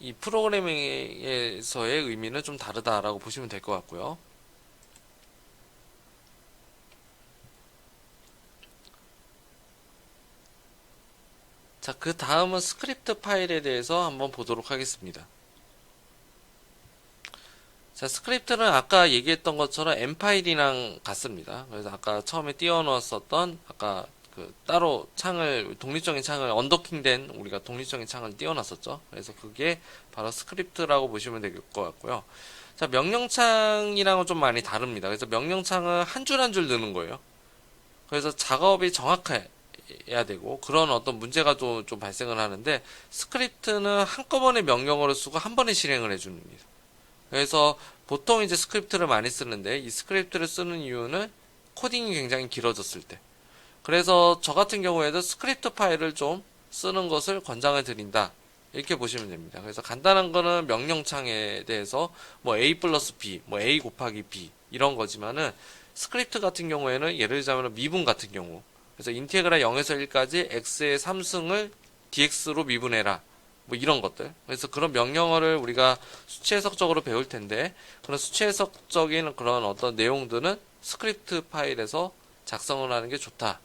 이 프로그래밍에서의 의미는 좀 다르다라고 보시면 될 것 같고요. 자, 그 다음은 스크립트 파일에 대해서 한번 보도록 하겠습니다. 자, 스크립트는 아까 얘기했던 것처럼 M 파일이랑 같습니다. 그래서 아까 처음에 띄워놓았었던 아까 그 따로 창을 독립적인 창을 언더킹된 우리가 독립적인 창을 띄워놨었죠. 그래서 그게 바로 스크립트라고 보시면 될 것 같고요. 자, 명령창이랑은 좀 많이 다릅니다. 그래서 명령창은 한 줄 한 줄 넣는 거예요. 그래서 작업이 정확해야 되고 그런 어떤 문제가 좀 발생을 하는데 스크립트는 한꺼번에 명령어를 쓰고 한 번에 실행을 해줍니다. 그래서 보통 이제 스크립트를 많이 쓰는데 이 스크립트를 쓰는 이유는 코딩이 굉장히 길어졌을 때. 그래서 저 같은 경우에도 스크립트 파일을 좀 쓰는 것을 권장을 드린다. 이렇게 보시면 됩니다. 그래서 간단한 거는 명령창에 대해서 뭐 a 플러스 b, 뭐 a 곱하기 b 이런 거지만은 스크립트 같은 경우에는 예를 들자면 미분 같은 경우. 그래서 인테그랄 0에서 1까지 x의 3승을 dx로 미분해라. 뭐 이런 것들. 그래서 그런 명령어를 우리가 수치 해석적으로 배울 텐데 그런 수치 해석적인 그런 어떤 내용들은 스크립트 파일에서 작성을 하는 게 좋다.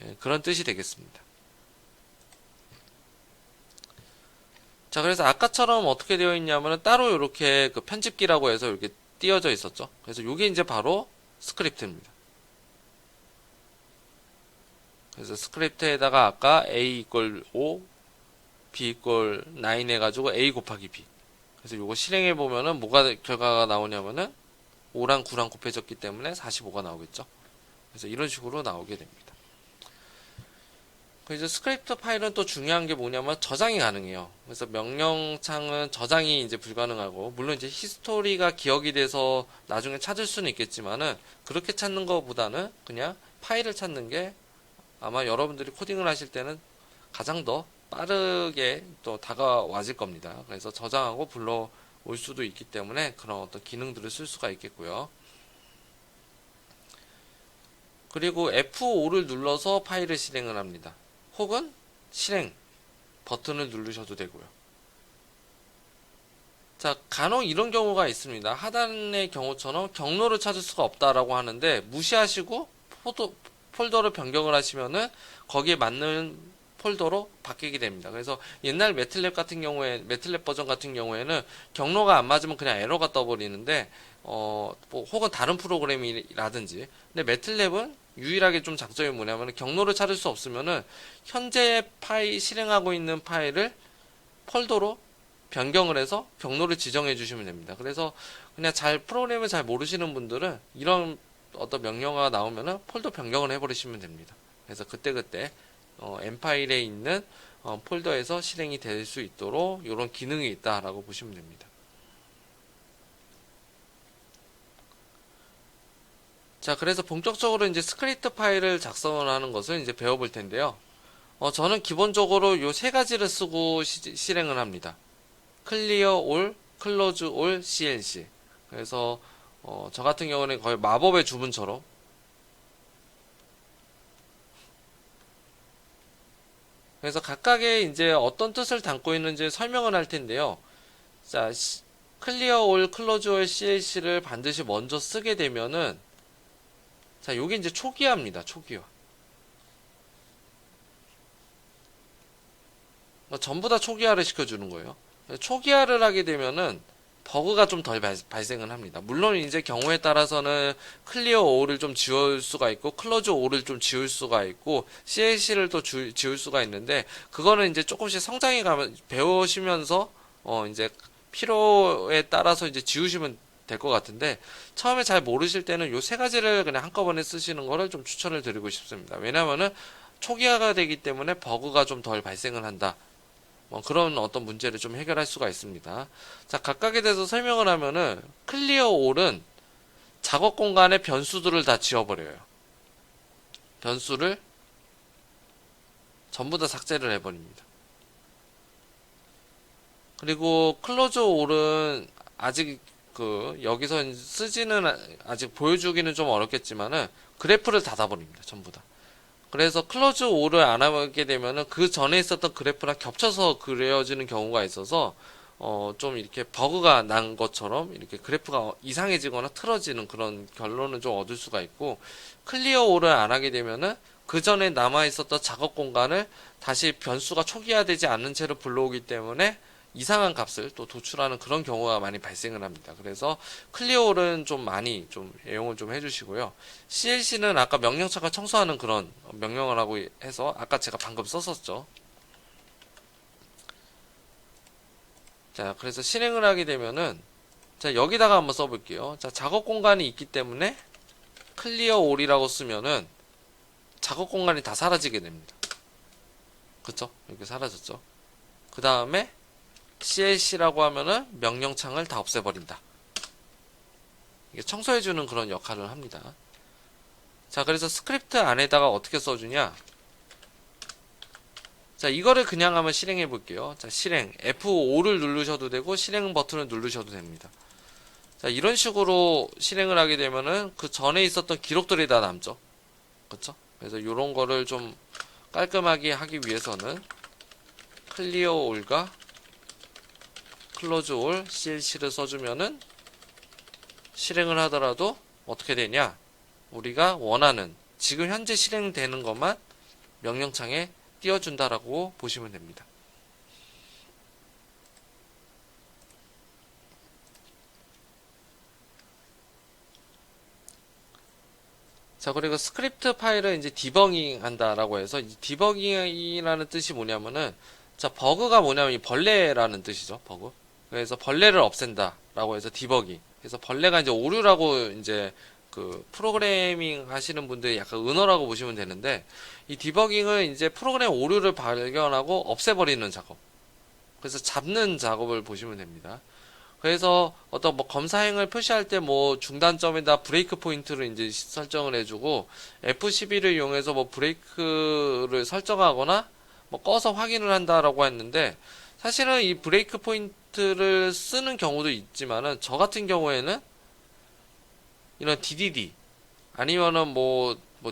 예, 그런 뜻이 되겠습니다. 자, 그래서 아까처럼 어떻게 되어 있냐면은 따로 이렇게 그 편집기라고 해서 이렇게 띄어져 있었죠. 그래서 이게 이제 바로 스크립트입니다. 그래서 스크립트에다가 아까 a = 5, b = 9 해가지고 a 곱하기 b. 그래서 이거 실행해 보면은 뭐가 결과가 나오냐면은 5랑 9랑 곱해졌기 때문에 45가 나오겠죠. 그래서 이런 식으로 나오게 됩니다. 그래서 스크립트 파일은 또 중요한 게 뭐냐면 저장이 가능해요. 그래서 명령창은 저장이 이제 불가능하고 물론 이제 히스토리가 기억이 돼서 나중에 찾을 수는 있겠지만은 그렇게 찾는 것보다는 그냥 파일을 찾는 게 아마 여러분들이 코딩을 하실 때는 가장 더 빠르게 또 다가와질 겁니다. 그래서 저장하고 불러올 수도 있기 때문에 그런 어떤 기능들을 쓸 수가 있겠고요. 그리고 F5를 눌러서 파일을 실행을 합니다. 혹은 실행 버튼을 누르셔도 되고요. 자, 간혹 이런 경우가 있습니다. 하단의 경우처럼 경로를 찾을 수가 없다라고 하는데 무시하시고 폴더를 변경을 하시면은 거기에 맞는 폴더로 바뀌게 됩니다. 그래서 옛날 매틀랩 같은 경우에 매틀랩 버전 같은 경우에는 경로가 안 맞으면 그냥 에러가 떠버리는데 뭐 혹은 다른 프로그램이라든지 근데 매틀랩은 유일하게 좀 장점이 뭐냐면 경로를 찾을 수 없으면은 현재 파일 실행하고 있는 파일을 폴더로 변경을 해서 경로를 지정해 주시면 됩니다. 그래서 그냥 프로그램을 잘 모르시는 분들은 이런 어떤 명령어가 나오면은 폴더 변경을 해버리시면 됩니다. 그래서 그때그때 M 파일에 있는 폴더에서 실행이 될 수 있도록 이런 기능이 있다라고 보시면 됩니다. 자, 그래서 본격적으로 이제 스크립트 파일을 작성을 하는 것을 이제 배워볼 텐데요. 저는 기본적으로 요 세 가지를 쓰고 실행을 합니다. 클리어 올, 클로즈 올, CLC. 그래서 저 같은 경우는 거의 마법의 주문처럼 그래서 각각의 이제 어떤 뜻을 담고 있는지 설명을 할 텐데요. 자, 클리어 올, 클로즈 올, CLC를 반드시 먼저 쓰게 되면은 자, 요게 이제 초기화입니다. 초기화. 전부 다 초기화를 시켜주는 거예요. 초기화를 하게 되면은 버그가 좀 덜 발생을 합니다. 물론 이제 경우에 따라서는 클리어 all을 좀 지울 수가 있고 클로즈 all을 좀 지울 수가 있고 CLC를 또 지울 수가 있는데 그거는 이제 조금씩 성장해 가면 배우시면서 이제 필요에 따라서 이제 지우시면 될 것 같은데 처음에 잘 모르실 때는 요 세 가지를 그냥 한꺼번에 쓰시는 거를 좀 추천을 드리고 싶습니다. 왜냐면은 초기화가 되기 때문에 버그가 좀 덜 발생을 한다. 그런 어떤 문제를 좀 해결할 수가 있습니다. 자, 각각에 대해서 설명을 하면은 클리어 all은 작업 공간의 변수들을 다 지워버려요. 변수를 전부 다 삭제를 해버립니다. 그리고 클로즈 all은 아직 여기서 쓰지는 아직 보여주기는 좀 어렵겠지만은 그래프를 닫아버립니다. 전부 다. 그래서 클로즈 all을 안 하게 되면은 그 전에 있었던 그래프랑 겹쳐서 그려지는 경우가 있어서 좀 이렇게 버그가 난 것처럼 이렇게 그래프가 이상해지거나 틀어지는 그런 결론을 좀 얻을 수가 있고 클리어 all을 안 하게 되면은 그 전에 남아 있었던 작업 공간을 다시 변수가 초기화되지 않는 채로 불러오기 때문에 이상한 값을 또 도출하는 그런 경우가 많이 발생을 합니다. 그래서 클리어 all은 좀 많이 좀 애용을 좀 해주시고요. CLC는 아까 명령창을 청소하는 그런 명령을 하고 해서 아까 제가 방금 썼었죠. 자, 그래서 실행을 하게 되면은 자, 여기다가 한번 써볼게요. 자, 작업 공간이 있기 때문에 클리어 all이라고 쓰면은 작업 공간이 다 사라지게 됩니다. 그쵸? 이렇게 사라졌죠. 그 다음에 CLC라고 하면은 명령창을 다 없애버린다. 이게 청소해주는 그런 역할을 합니다. 자, 그래서 스크립트 안에다가 어떻게 써주냐? 자, 이거를 그냥 한번 실행해 볼게요. 자, 실행. F5를 누르셔도 되고, 실행 버튼을 누르셔도 됩니다. 자, 이런 식으로 실행을 하게 되면은 그 전에 있었던 기록들이 다 남죠. 그쵸? 그래서 이런 거를 좀 깔끔하게 하기 위해서는 클리어 all과 클로즈 all CLC를 써주면은 실행을 하더라도 어떻게 되냐? 우리가 원하는 지금 현재 실행되는 것만 명령창에 띄워준다라고 보시면 됩니다. 자, 그리고 스크립트 파일을 이제 디버깅 한다라고 해서 디버깅이라는 뜻이 뭐냐면은 자, 버그가 뭐냐면 이 벌레라는 뜻이죠. 버그. 그래서 벌레를 없앤다라고 해서 디버깅. 그래서 벌레가 이제 오류라고 이제 프로그래밍 하시는 분들이 약간 은어라고 보시면 되는데 이 디버깅은 이제 프로그램 오류를 발견하고 없애버리는 작업. 그래서 잡는 작업을 보시면 됩니다. 그래서 어떤 검사행을 표시할 때 중단점에다 브레이크 포인트를 이제 설정을 해주고 F12를 이용해서 브레이크를 설정하거나 꺼서 확인을 한다라고 했는데 사실은 이 브레이크 포인트를 쓰는 경우도 있지만은 저 같은 경우에는 이런 DDD 아니면은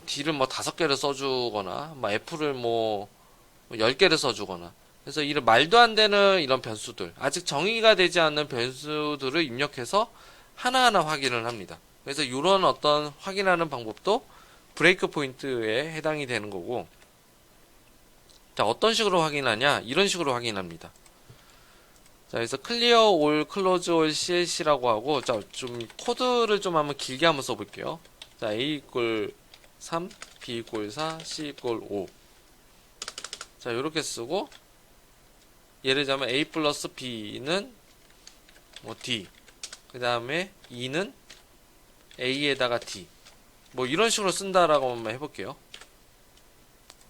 D를 5개를 써주거나 F를 10개를 써주거나 그래서 이런 말도 안 되는 이런 변수들 아직 정의가 되지 않는 변수들을 입력해서 하나하나 확인을 합니다. 그래서 이런 어떤 확인하는 방법도 브레이크 포인트에 해당이 되는 거고 자, 어떤 식으로 확인하냐? 이런 식으로 확인합니다. 자, 그래서 클리어 all, 클로즈 all, CLC라고 하고, 자, 좀 코드를 좀 한번 길게 한번 써볼게요. 자, A equal 3, B equal 4, C equal 5. 자, 요렇게 쓰고, 예를 들자면 A 플러스 B는 D. 그 다음에 E는 A에다가 D. 이런 식으로 쓴다라고 한번 해볼게요.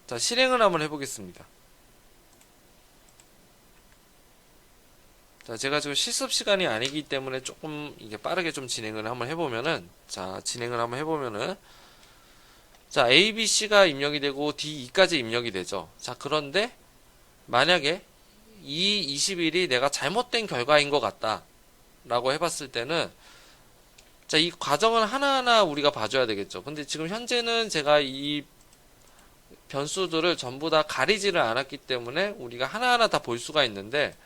자, 실행을 한번 해보겠습니다. 자, 제가 지금 실습 시간이 아니기 때문에 조금 이게 빠르게 좀 진행을 한번 해보면은, 자, 자, A, B, C가 입력이 되고 D, E까지 입력이 되죠. 자, 그런데 만약에 이 21이 내가 잘못된 결과인 것 같다 라고 해봤을 때는 자, 이 과정을 하나하나 우리가 봐줘야 되겠죠. 근데 지금 현재는 제가 이 변수들을 전부 다 가리지를 않았기 때문에 우리가 하나하나 다 볼 수가 있는데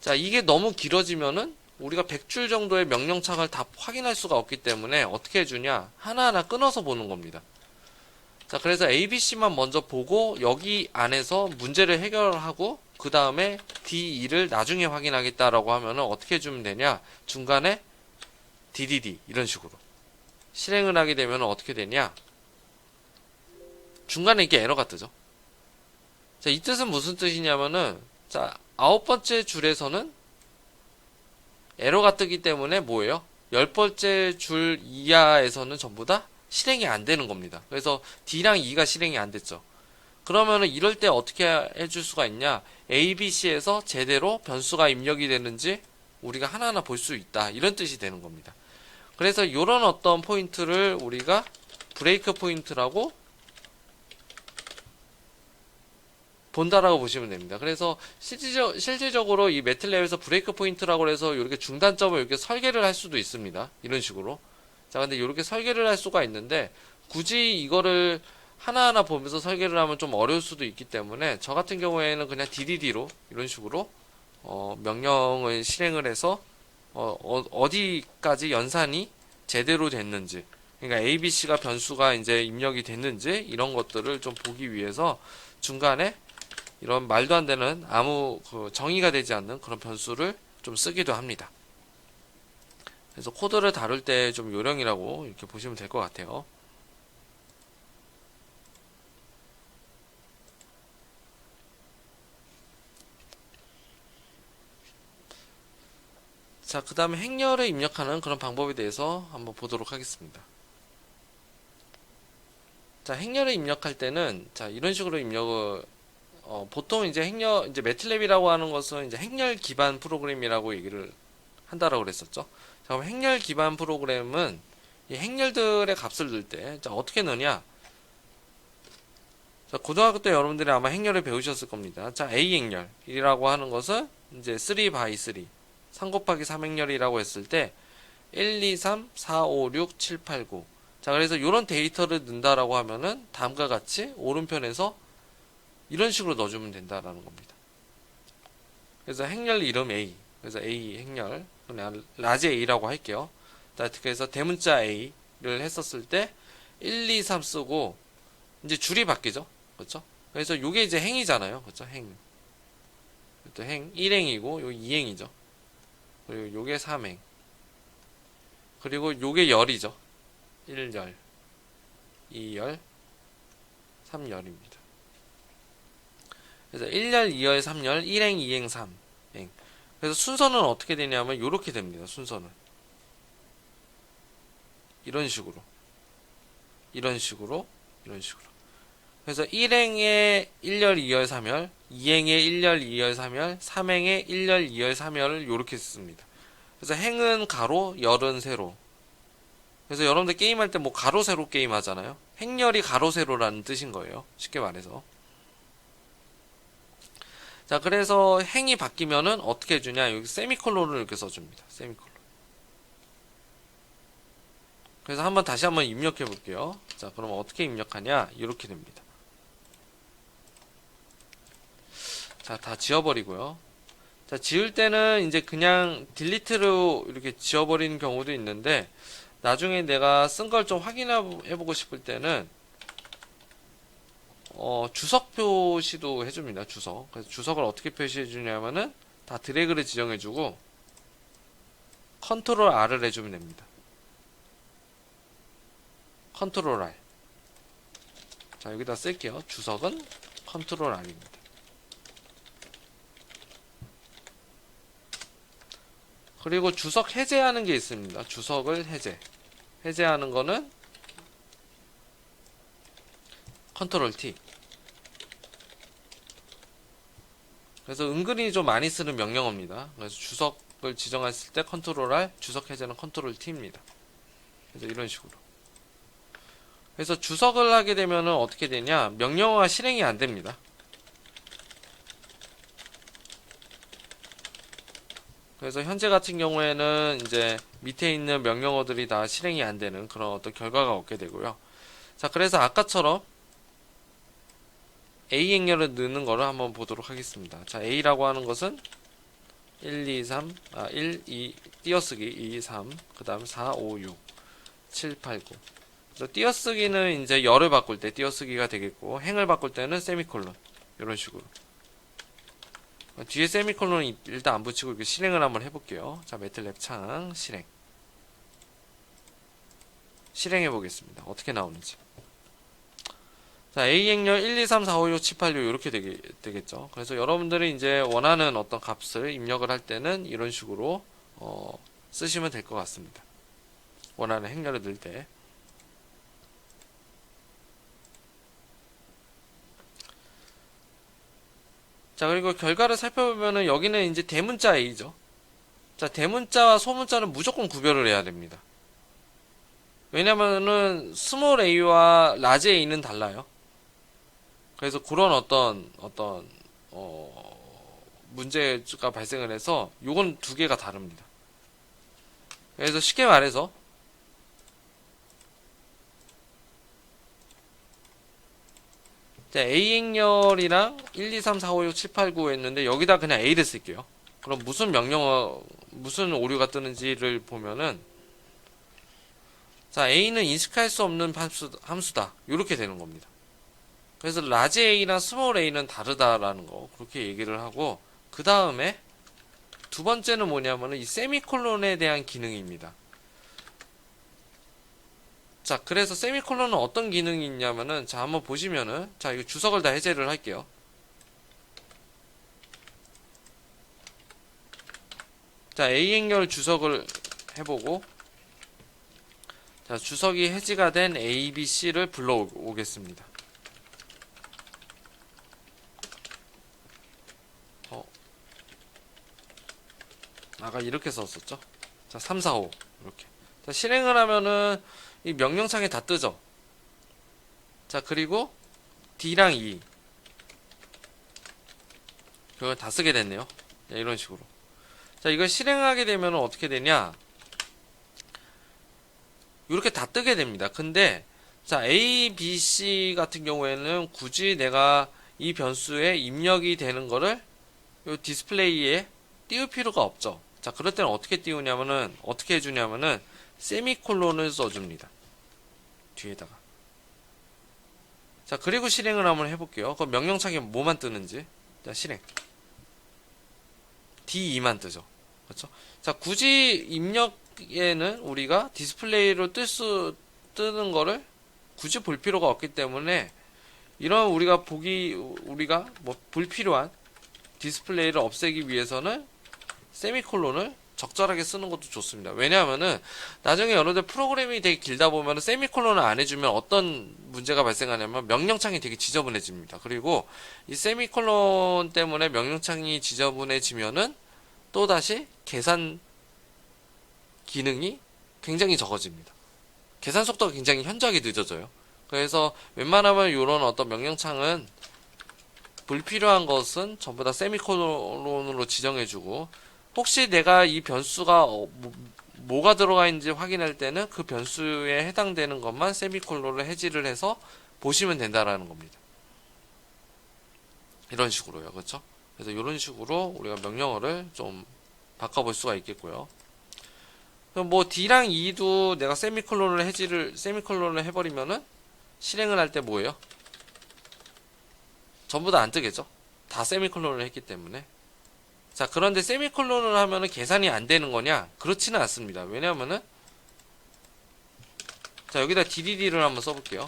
자, 이게 너무 길어지면은 우리가 100줄 정도의 명령창을 다 확인할 수가 없기 때문에 어떻게 해주냐? 하나하나 끊어서 보는 겁니다. 자, 그래서 ABC만 먼저 보고 여기 안에서 문제를 해결하고 그 다음에 D2를 나중에 확인하겠다라고 하면은 어떻게 해주면 되냐? 중간에 DDD 이런 식으로 실행을 하게 되면 어떻게 되냐? 중간에 이게 에러가 뜨죠. 자, 이 뜻은 무슨 뜻이냐면은, 자, 9번째 줄에서는 에러가 뜨기 때문에 뭐예요? 10번째 줄 이하에서는 전부 다 실행이 안 되는 겁니다. 그래서 D랑 E가 실행이 안 됐죠. 그러면은 이럴 때 어떻게 해줄 수가 있냐? A, B, C에서 제대로 변수가 입력이 되는지 우리가 하나하나 볼 수 있다. 이런 뜻이 되는 겁니다. 그래서 이런 어떤 포인트를 우리가 브레이크 포인트라고 본다라고 보시면 됩니다. 그래서 실질적으로 이 매틀랩에서 브레이크 포인트라고 해서 이렇게 중단점을 이렇게 설계를 할 수도 있습니다. 이런 식으로. 자, 근데 이렇게 설계를 할 수가 있는데 굳이 이거를 하나하나 보면서 설계를 하면 좀 어려울 수도 있기 때문에 저 같은 경우에는 그냥 DDD로 이런 식으로 명령을 실행을 해서 어디까지 연산이 제대로 됐는지, 그러니까 ABC가 변수가 이제 입력이 됐는지 이런 것들을 좀 보기 위해서 중간에 이런 말도 안 되는 아무 정의가 되지 않는 그런 변수를 좀 쓰기도 합니다. 그래서 코드를 다룰 때 좀 요령이라고 이렇게 보시면 될 것 같아요. 자, 그 다음에 행렬을 입력하는 그런 방법에 대해서 한번 보도록 하겠습니다. 자, 행렬을 입력할 때는 자, 이런 식으로 입력을 보통 이제 이제 매틀랩이라고 하는 것은 이제 행렬 기반 프로그램이라고 얘기를 한다라고 그랬었죠. 자, 그럼 행렬 기반 프로그램은 이 행렬들의 값을 넣을 때, 자, 어떻게 넣냐? 자, 고등학교 때 여러분들이 아마 행렬을 배우셨을 겁니다. 자, A 행렬이라고 하는 것은 이제 3 by 3 곱하기 3 행렬이라고 했을 때 1, 2, 3, 4, 5, 6, 7, 8, 9. 자, 그래서 이런 데이터를 넣는다라고 하면은 다음과 같이 오른편에서 이런 식으로 넣어주면 된다라는 겁니다. 그래서 행렬 이름 A. 그래서 A 행렬. 그냥 라지 A라고 할게요. 자, 그래서 대문자 A를 했었을 때 1, 2, 3 쓰고 이제 줄이 바뀌죠. 그렇죠? 그래서 요게 이제 행이잖아요. 그렇죠? 행. 또 행 1행이고 요 2행이죠. 그리고 요게 3행. 그리고 요게 열이죠. 1열, 2열, 3열입니다. 그래서 1열, 2열, 3열, 1행, 2행, 3행. 그래서 순서는 어떻게 되냐면 요렇게 됩니다. 순서는 이런 식으로 이런 식으로 이런 식으로. 그래서 1행에 1열, 2열, 3열, 2행에 1열, 2열, 3열, 3행에 1열, 2열, 3열을 요렇게 씁니다. 그래서 행은 가로, 열은 세로. 그래서 여러분들 게임할 때 뭐 가로, 세로 게임 하잖아요. 행렬이 가로, 세로라는 뜻인 거예요. 쉽게 말해서. 자, 그래서 행이 바뀌면은 어떻게 해주냐. 여기 세미콜론을 이렇게 써줍니다. 세미콜론. 그래서 다시 한번 입력해 볼게요. 자, 그럼 어떻게 입력하냐. 이렇게 됩니다. 자, 다 지워버리고요. 자, 지울 때는 이제 그냥 딜리트로 이렇게 지워버리는 경우도 있는데, 나중에 내가 쓴 걸 좀 확인해보고 싶을 때는, 주석 표시도 해줍니다. 주석. 그래서 주석을 어떻게 표시해주냐면은, 다 드래그를 지정해주고, 컨트롤 R을 해주면 됩니다. 컨트롤 R. 자, 여기다 쓸게요. 주석은 컨트롤 R입니다. 그리고 주석 해제하는 게 있습니다. 주석을 해제하는 거는 컨트롤 T. 그래서 은근히 좀 많이 쓰는 명령어입니다. 그래서 주석을 지정했을 때 컨트롤 R, 주석 해제는 컨트롤 T입니다. 그래서 이런 식으로. 그래서 주석을 하게 되면은 어떻게 되냐? 명령어가 실행이 안 됩니다. 그래서 현재 같은 경우에는 이제 밑에 있는 명령어들이 다 실행이 안 되는 그런 어떤 결과가 얻게 되고요. 자, 그래서 아까처럼 A 행렬을 넣는 거를 한번 보도록 하겠습니다. 자, A라고 하는 것은 1, 2, 3, 1, 2, 띄어쓰기 2, 3, 그 다음 4, 5, 6, 7, 8, 9. 그래서 띄어쓰기는 이제 열을 바꿀 때 띄어쓰기가 되겠고, 행을 바꿀 때는 세미콜론. 이런 식으로. 뒤에 세미콜론은 일단 안 붙이고 이거 실행을 한번 해볼게요. 자, 매틀랩 창 실행해 보겠습니다. 어떻게 나오는지. 자, A 행렬 1, 2, 3, 4, 5, 6, 7, 8, 6 이렇게 되겠죠. 그래서 여러분들이 이제 원하는 어떤 값을 입력을 할 때는 이런 식으로 쓰시면 될 것 같습니다. 원하는 행렬을 넣을 때. 자, 그리고 결과를 살펴보면은 여기는 이제 대문자 A죠. 자, 대문자와 소문자는 무조건 구별을 해야 됩니다. 왜냐면은 스몰 a와 라지 a는 달라요. 그래서 그런 어떤 문제가 발생을 해서 요건 두 개가 다릅니다. 그래서 쉽게 말해서 자, A 행렬이랑 1, 2, 3, 4, 5, 6, 7, 8, 9 했는데 여기다 그냥 A를 쓸게요. 그럼 무슨 오류가 뜨는지를 보면은 자, A는 인식할 수 없는 함수다. 이렇게 되는 겁니다. 그래서 라지 A랑 스몰 A는 다르다라는 거 그렇게 얘기를 하고 그 다음에 두 번째는 뭐냐면은 이 세미콜론에 대한 기능입니다. 자, 그래서 세미콜론은 어떤 기능이 있냐면은 자, 한번 보시면은 자, 이거 주석을 다 해제를 할게요. 자, A 행렬 주석을 해보고 자, 주석이 해지가 된 A, B, C를 불러오겠습니다. 아까 이렇게 썼었죠? 자, 3, 4, 5 이렇게. 자, 실행을 하면은 이 명령창에 다 뜨죠? 자, 그리고 D랑 E 그걸 다 쓰게 됐네요. 자, 이런 식으로. 자, 이걸 실행하게 되면 어떻게 되냐? 이렇게 다 뜨게 됩니다. 근데 자, A, B, C 같은 경우에는 굳이 내가 이 변수에 입력이 되는 거를 요 디스플레이에 띄울 필요가 없죠. 자, 그럴 때는 어떻게 해주냐면은 세미콜론을 써줍니다. 뒤에다가. 자, 그리고 실행을 한번 해볼게요. 그럼 명령창에 뭐만 뜨는지. 자, 실행. D2만 뜨죠. 그렇죠? 자, 굳이 입력에는 우리가 디스플레이로 뜨는 거를 굳이 볼 필요가 없기 때문에 이런 우리가 불필요한 디스플레이를 없애기 위해서는 세미콜론을 적절하게 쓰는 것도 좋습니다. 왜냐하면은 나중에 여러분들 프로그램이 되게 길다 보면 세미콜론을 안 해주면 어떤 문제가 발생하냐면 명령창이 되게 지저분해집니다. 그리고 이 세미콜론 때문에 명령창이 지저분해지면은 또다시 계산 기능이 굉장히 적어집니다. 계산 속도가 굉장히 현저하게 늦어져요. 그래서 웬만하면 이런 어떤 명령창은 불필요한 것은 전부 다 세미콜론으로 지정해주고 혹시 내가 이 변수가 뭐가 들어가 있는지 확인할 때는 그 변수에 해당되는 것만 세미콜론을 해지를 해서 보시면 된다라는 겁니다. 이런 식으로요. 그렇죠? 그래서 이런 식으로 우리가 명령어를 좀 바꿔볼 수가 있겠고요. 그럼 뭐 D랑 E도 내가 세미콜론을 해버리면은 실행을 할 때 뭐예요? 전부 다 안 뜨겠죠? 다 세미콜론을 했기 때문에. 자, 그런데 세미콜론을 하면은 계산이 안 되는 거냐? 그렇지는 않습니다. 왜냐하면은 자, 여기다 DDD를 한번 써볼게요.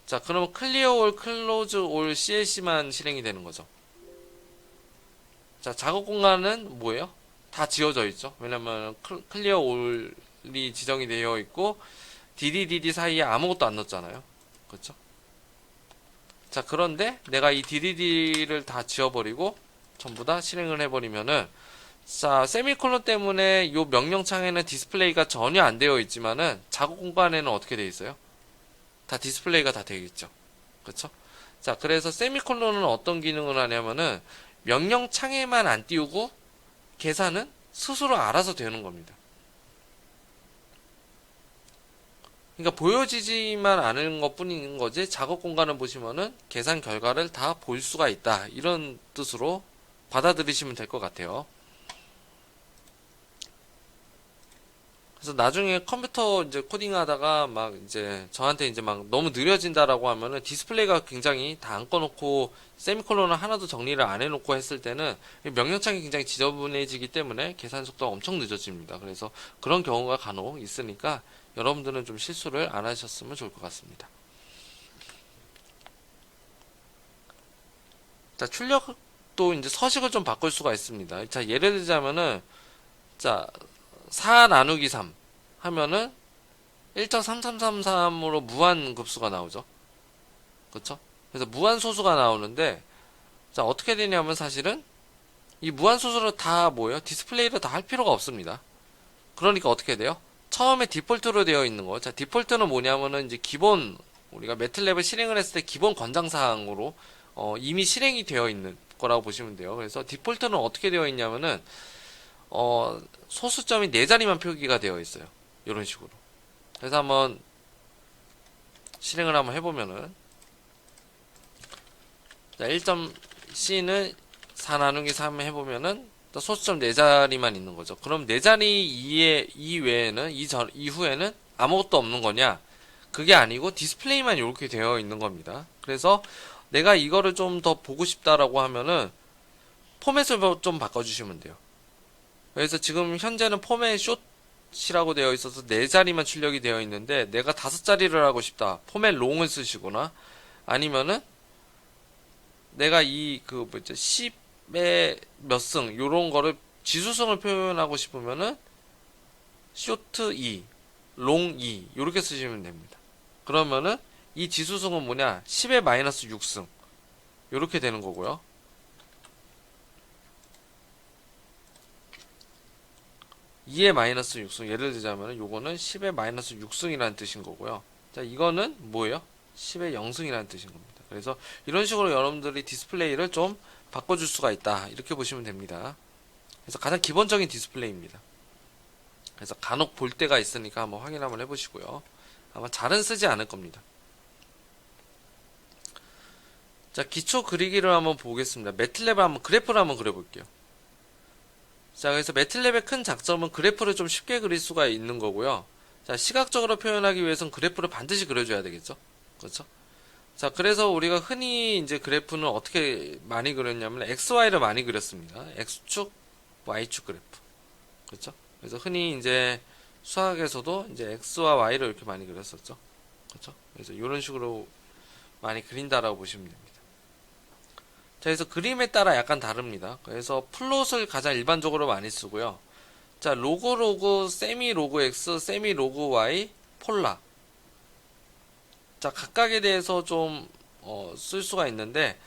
자, 그러면 클리어 올, 클로즈 올, CLC만 실행이 되는 거죠. 자, 작업 공간은 뭐예요? 다 지워져 있죠. 왜냐면 클리어 올이 지정이 되어 있고 DDDD 사이에 아무것도 안 넣었잖아요. 그렇죠? 자, 그런데 내가 이 DDD를 다 지워버리고 전부 다 실행을 해버리면은 자, 세미콜론 때문에 이 명령창에는 디스플레이가 전혀 안 되어 있지만은 작업 공간에는 어떻게 되어 있어요? 다 디스플레이가 다 되어 있죠. 그렇죠? 자, 그래서 세미콜론은 어떤 기능을 하냐면은 명령창에만 안 띄우고 계산은 스스로 알아서 되는 겁니다. 그러니까 보여지지만 않은 것 뿐인 거지 작업 공간을 보시면은 계산 결과를 다 볼 수가 있다. 이런 뜻으로 받아들이시면 될 것 같아요. 그래서 나중에 컴퓨터 이제 코딩 하다가 막 이제 저한테 이제 막 너무 느려진다라고 하면은 디스플레이가 굉장히 다 안 꺼놓고 세미콜론을 하나도 정리를 안 해놓고 했을 때는 명령창이 굉장히 지저분해지기 때문에 계산 속도가 엄청 늦어집니다. 그래서 그런 경우가 간혹 있으니까 여러분들은 좀 실수를 안 하셨으면 좋을 것 같습니다. 자, 출력도 이제 서식을 좀 바꿀 수가 있습니다. 자, 예를 들자면은, 자, 4 나누기 3 하면은 1.3333으로 무한 급수가 나오죠. 그쵸? 그래서 무한 소수가 나오는데, 자, 어떻게 되냐면 사실은 이 무한 소수를 다 뭐예요? 디스플레이를 다 할 필요가 없습니다. 그러니까 어떻게 돼요? 처음에 디폴트로 되어 있는 거. 자, 디폴트는 뭐냐면은 이제 기본, 우리가 매틀랩을 실행을 했을 때 기본 권장사항으로 이미 실행이 되어 있는 거라고 보시면 돼요. 그래서 디폴트는 어떻게 되어 있냐면은 소수점이 4자리만 표기가 되어 있어요. 이런 식으로. 그래서 한번 실행을 한번 해보면은, 자, 1.c는 4 나누기 3 해보면은 소수점 4자리만 있는 거죠. 그럼 4자리 이외에는 이후에는 아무것도 없는 거냐? 그게 아니고 디스플레이만 이렇게 되어 있는 겁니다. 그래서 내가 이거를 좀 더 보고 싶다라고 하면은 포맷을 좀 바꿔주시면 돼요. 그래서 지금 현재는 포맷 숏이라고 되어 있어서 4자리만 출력이 되어 있는데 내가 5자리를 하고 싶다. 포맷 롱을 쓰시거나 아니면은 내가 그 뭐지 10의 몇 승 요런 거를 지수승을 표현하고 싶으면은 쇼트 2, 롱 2 요렇게 쓰시면 됩니다. 그러면은 이 지수승은 뭐냐 10의 마이너스 6승 요렇게 되는 거고요. 2의 마이너스 6승 예를 들자면 요거는 10의 마이너스 6승이라는 뜻인 거고요. 자, 이거는 뭐예요? 10의 0승이라는 뜻인 겁니다. 그래서 이런 식으로 여러분들이 디스플레이를 좀 바꿔줄 수가 있다 이렇게 보시면 됩니다. 그래서 가장 기본적인 디스플레이입니다. 그래서 간혹 볼 때가 있으니까 한번 확인 한번 해보시고요. 아마 잘은 쓰지 않을 겁니다. 자, 기초 그리기를 한번 보겠습니다. 매틀랩을 한번 그래프를 한번 그려볼게요. 자, 그래서 매틀랩의 큰 장점은 그래프를 좀 쉽게 그릴 수가 있는 거고요. 자, 시각적으로 표현하기 위해서는 그래프를 반드시 그려줘야 되겠죠. 그렇죠? 자, 그래서 우리가 흔히 이제 그래프는 어떻게 많이 그렸냐면 XY를 많이 그렸습니다. X축, Y축 그래프. 그렇죠? 그래서 흔히 이제 수학에서도 이제 X와 Y를 이렇게 많이 그렸었죠. 그렇죠? 그래서 이런 식으로 많이 그린다라고 보시면 됩니다. 자, 그래서 그림에 따라 약간 다릅니다. 그래서 플롯을 가장 일반적으로 많이 쓰고요. 자, 로그, 세미 로그 X, 세미 로그 Y, 폴라. 자, 각각에 대해서 좀 쓸 수가 있는데,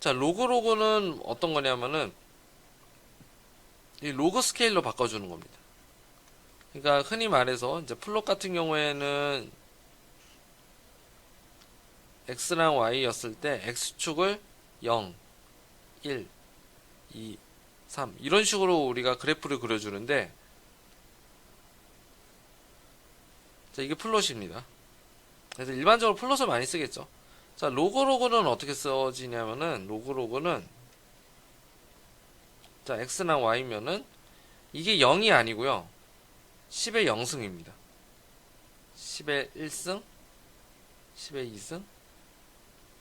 자, 로그는 어떤 거냐면은 이 로그 스케일로 바꿔주는 겁니다. 그러니까 흔히 말해서 이제 플롯 같은 경우에는 X랑 Y였을 때 X축을 0, 1, 2, 3 이런 식으로 우리가 그래프를 그려주는데, 자, 이게 플롯입니다. 그래서 일반적으로 플롯을 많이 쓰겠죠. 자, 로그는 어떻게 써지냐면은 로그는 자, X랑 Y면은 이게 0이 아니고요. 10의 0승입니다. 10의 1승, 10의 2승,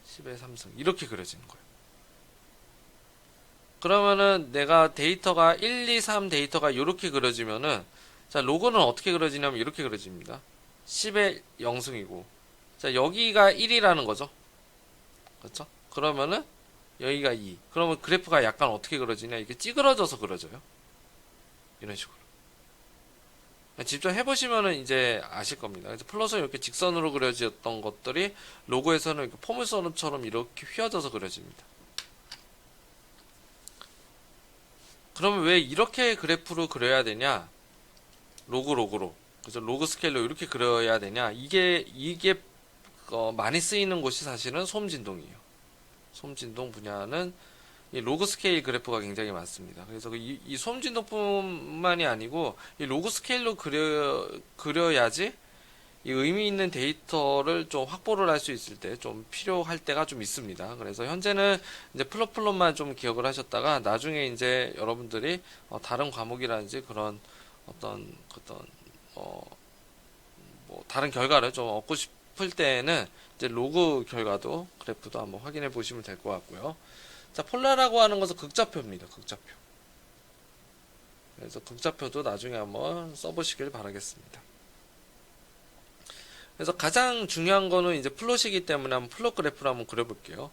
10의 3승 이렇게 그려지는 거예요. 그러면은 내가 데이터가 1, 2, 3 데이터가 이렇게 그려지면은 자, 로그는 어떻게 그려지냐면 이렇게 그려집니다. 10의 0승이고 자, 여기가 1이라는 거죠. 그렇죠? 그러면은 여기가 2. 그러면 그래프가 약간 어떻게 그려지냐? 이게 찌그러져서 그려져요. 이런 식으로. 직접 해보시면은 이제 아실 겁니다. 그래서 플롯은 이렇게 직선으로 그려졌던 것들이 로고에서는 이렇게 포물선처럼 이렇게 휘어져서 그려집니다. 그러면 왜 이렇게 그래프로 그려야 되냐? 로그로. 그래서 로그 스케일로 이렇게 그려야 되냐? 이게 많이 쓰이는 곳이 사실은 소음진동이에요. 소음진동 분야는 이 로그 스케일 그래프가 굉장히 많습니다. 그래서 이 소음진동뿐만이 아니고 이 로그 스케일로 그려야지 이 의미 있는 데이터를 좀 확보를 할 수 있을 때 좀 필요할 때가 좀 있습니다. 그래서 현재는 이제 플롯만 좀 기억을 하셨다가 나중에 이제 여러분들이 다른 과목이라든지 그런 어떤 뭐 다른 결과를 좀 얻고 싶을 때에는 이제 로그 결과도 그래프도 한번 확인해 보시면 될 것 같고요. 자, 폴라라고 하는 것은 극좌표입니다. 극좌표. 그래서 극좌표도 나중에 한번 써보시길 바라겠습니다. 그래서 가장 중요한 거는 이제 플롯이기 때문에 한번 플롯 그래프를 한번 그려볼게요.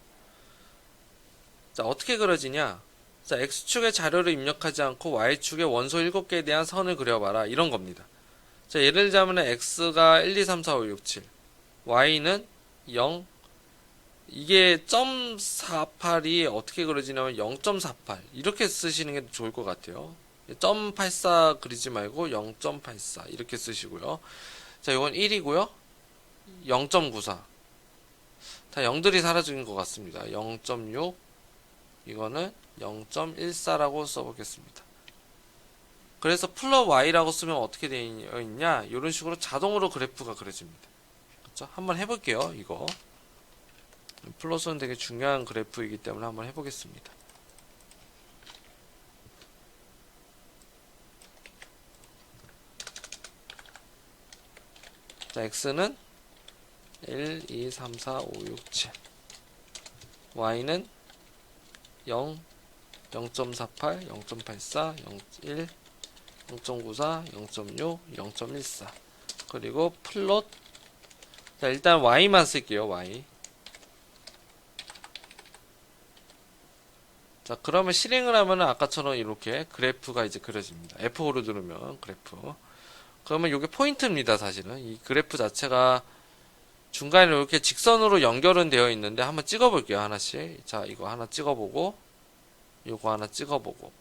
자, 어떻게 그려지냐? 자, X축에 자료를 입력하지 않고 Y축에 원소 7개에 대한 선을 그려봐라. 이런 겁니다. 자, 예를 들자면 X가 1, 2, 3, 4, 5, 6, 7. Y는 0. 이게 0.48이 어떻게 그려지냐면 0.48. 이렇게 쓰시는 게 좋을 것 같아요. 0.84 그리지 말고 0.84 이렇게 쓰시고요. 자, 이건 1이고요. 0.94. 다 0들이 사라진 것 같습니다. 0.6. 이거는 0.14라고 써보겠습니다. 그래서 플롯 Y라고 쓰면 어떻게 되어 있냐? 이런 식으로 자동으로 그래프가 그려집니다. 그렇죠? 한번 해볼게요. 이거. 플롯은 되게 중요한 그래프이기 때문에 한번 해보겠습니다. 자, X는 1, 2, 3, 4, 5, 6, 7. Y는 0, 0.48, 0.84, 0.1, 0.94, 0.6, 0.14. 그리고 플롯. 자, 일단 Y만 쓸게요. Y. 자, 그러면 실행을 하면은 아까처럼 이렇게 그래프가 이제 그려집니다. F5를 누르면 그래프. 그러면 이게 포인트입니다. 사실은 이 그래프 자체가 중간에 이렇게 직선으로 연결은 되어 있는데 한번 찍어볼게요. 하나씩. 자, 이거 하나 찍어보고, 요거 하나 찍어보고,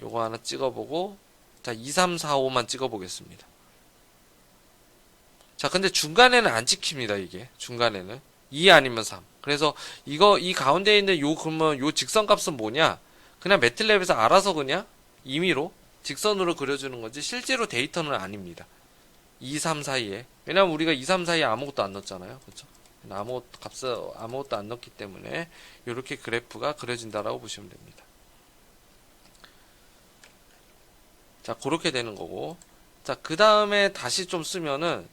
요거 하나 찍어보고, 자, 2, 3, 4, 5만 찍어보겠습니다. 자, 근데 중간에는 안 찍힙니다. 이게 중간에는 2 아니면 3. 그래서 이 가운데 있는 그러면 요 직선 값은 뭐냐? 그냥 매틀랩에서 알아서 그냥 임의로 직선으로 그려주는 거지 실제로 데이터는 아닙니다. 2, 3 사이에. 왜냐면 우리가 2, 3 사이에 아무것도 안 넣었잖아요. 그렇죠? 아무것도 안 넣었기 때문에 이렇게 그래프가 그려진다라고 보시면 됩니다. 자, 그렇게 되는 거고. 자, 그 다음에 다시 좀 쓰면은,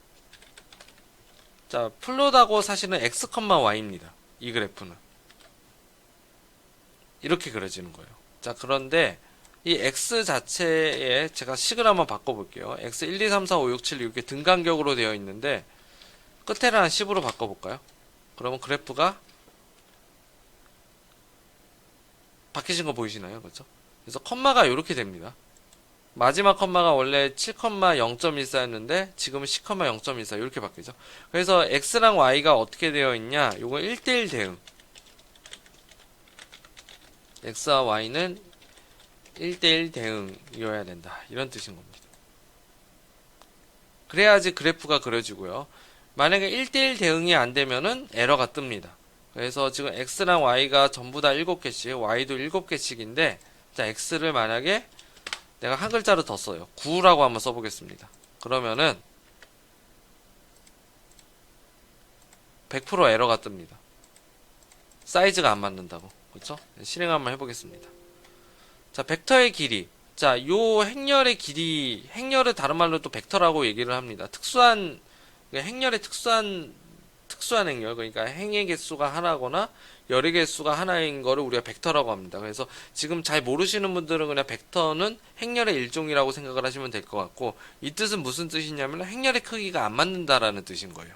자, 플롯하고 사실은 x, y입니다. 이 그래프는. 이렇게 그려지는 거예요. 자, 그런데 이 x 자체에 제가 식을 한번 바꿔볼게요. x 1, 2, 3, 4, 5, 6, 7 이렇게 등간격으로 되어 있는데 끝에를 한 10으로 바꿔볼까요? 그러면 그래프가 바뀌신 거 보이시나요? 그렇죠? 그래서 컴마가 이렇게 됩니다. 마지막 컴마가 원래 7,0.14였는데 지금은 10,0.14 이렇게 바뀌죠. 그래서 x랑 y가 어떻게 되어 있냐? 요건 1대1 대응. x와 y는 1대1 대응이어야 된다. 이런 뜻인 겁니다. 그래야지 그래프가 그려지고요. 만약에 1대1 대응이 안 되면은 에러가 뜹니다. 그래서 지금 x랑 y가 전부 다 7개씩, y도 7개씩인데, 자, x를 만약에 내가 한 글자를 더 써요. 9라고 한번 써보겠습니다. 그러면은 100% 에러가 뜹니다. 사이즈가 안 맞는다고. 그렇죠? 실행 한번 해보겠습니다. 자, 벡터의 길이. 자, 요 행렬의 길이, 행렬을 다른 말로 또 벡터라고 얘기를 합니다. 행렬의 특수한 행렬. 그러니까 행의 개수가 하나거나 열의 개수가 하나인 거를 우리가 벡터라고 합니다. 그래서 지금 잘 모르시는 분들은 그냥 벡터는 행렬의 일종이라고 생각을 하시면 될 것 같고, 이 뜻은 무슨 뜻이냐면 행렬의 크기가 안 맞는다라는 뜻인 거예요.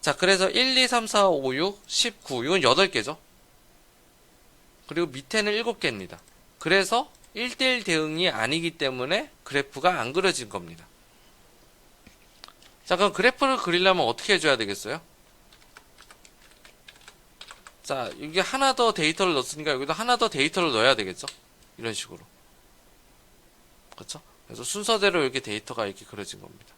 자, 그래서 1, 2, 3, 4, 5, 6, 19. 이건 8개죠. 그리고 밑에는 7개입니다. 그래서 1대1 대응이 아니기 때문에 그래프가 안 그려진 겁니다. 자, 그럼 그래프를 그리려면 어떻게 해줘야 되겠어요? 자, 여기 하나 더 데이터를 넣었으니까 여기도 하나 더 데이터를 넣어야 되겠죠? 이런 식으로. 그렇죠? 그래서 순서대로 이렇게 데이터가 이렇게 그려진 겁니다.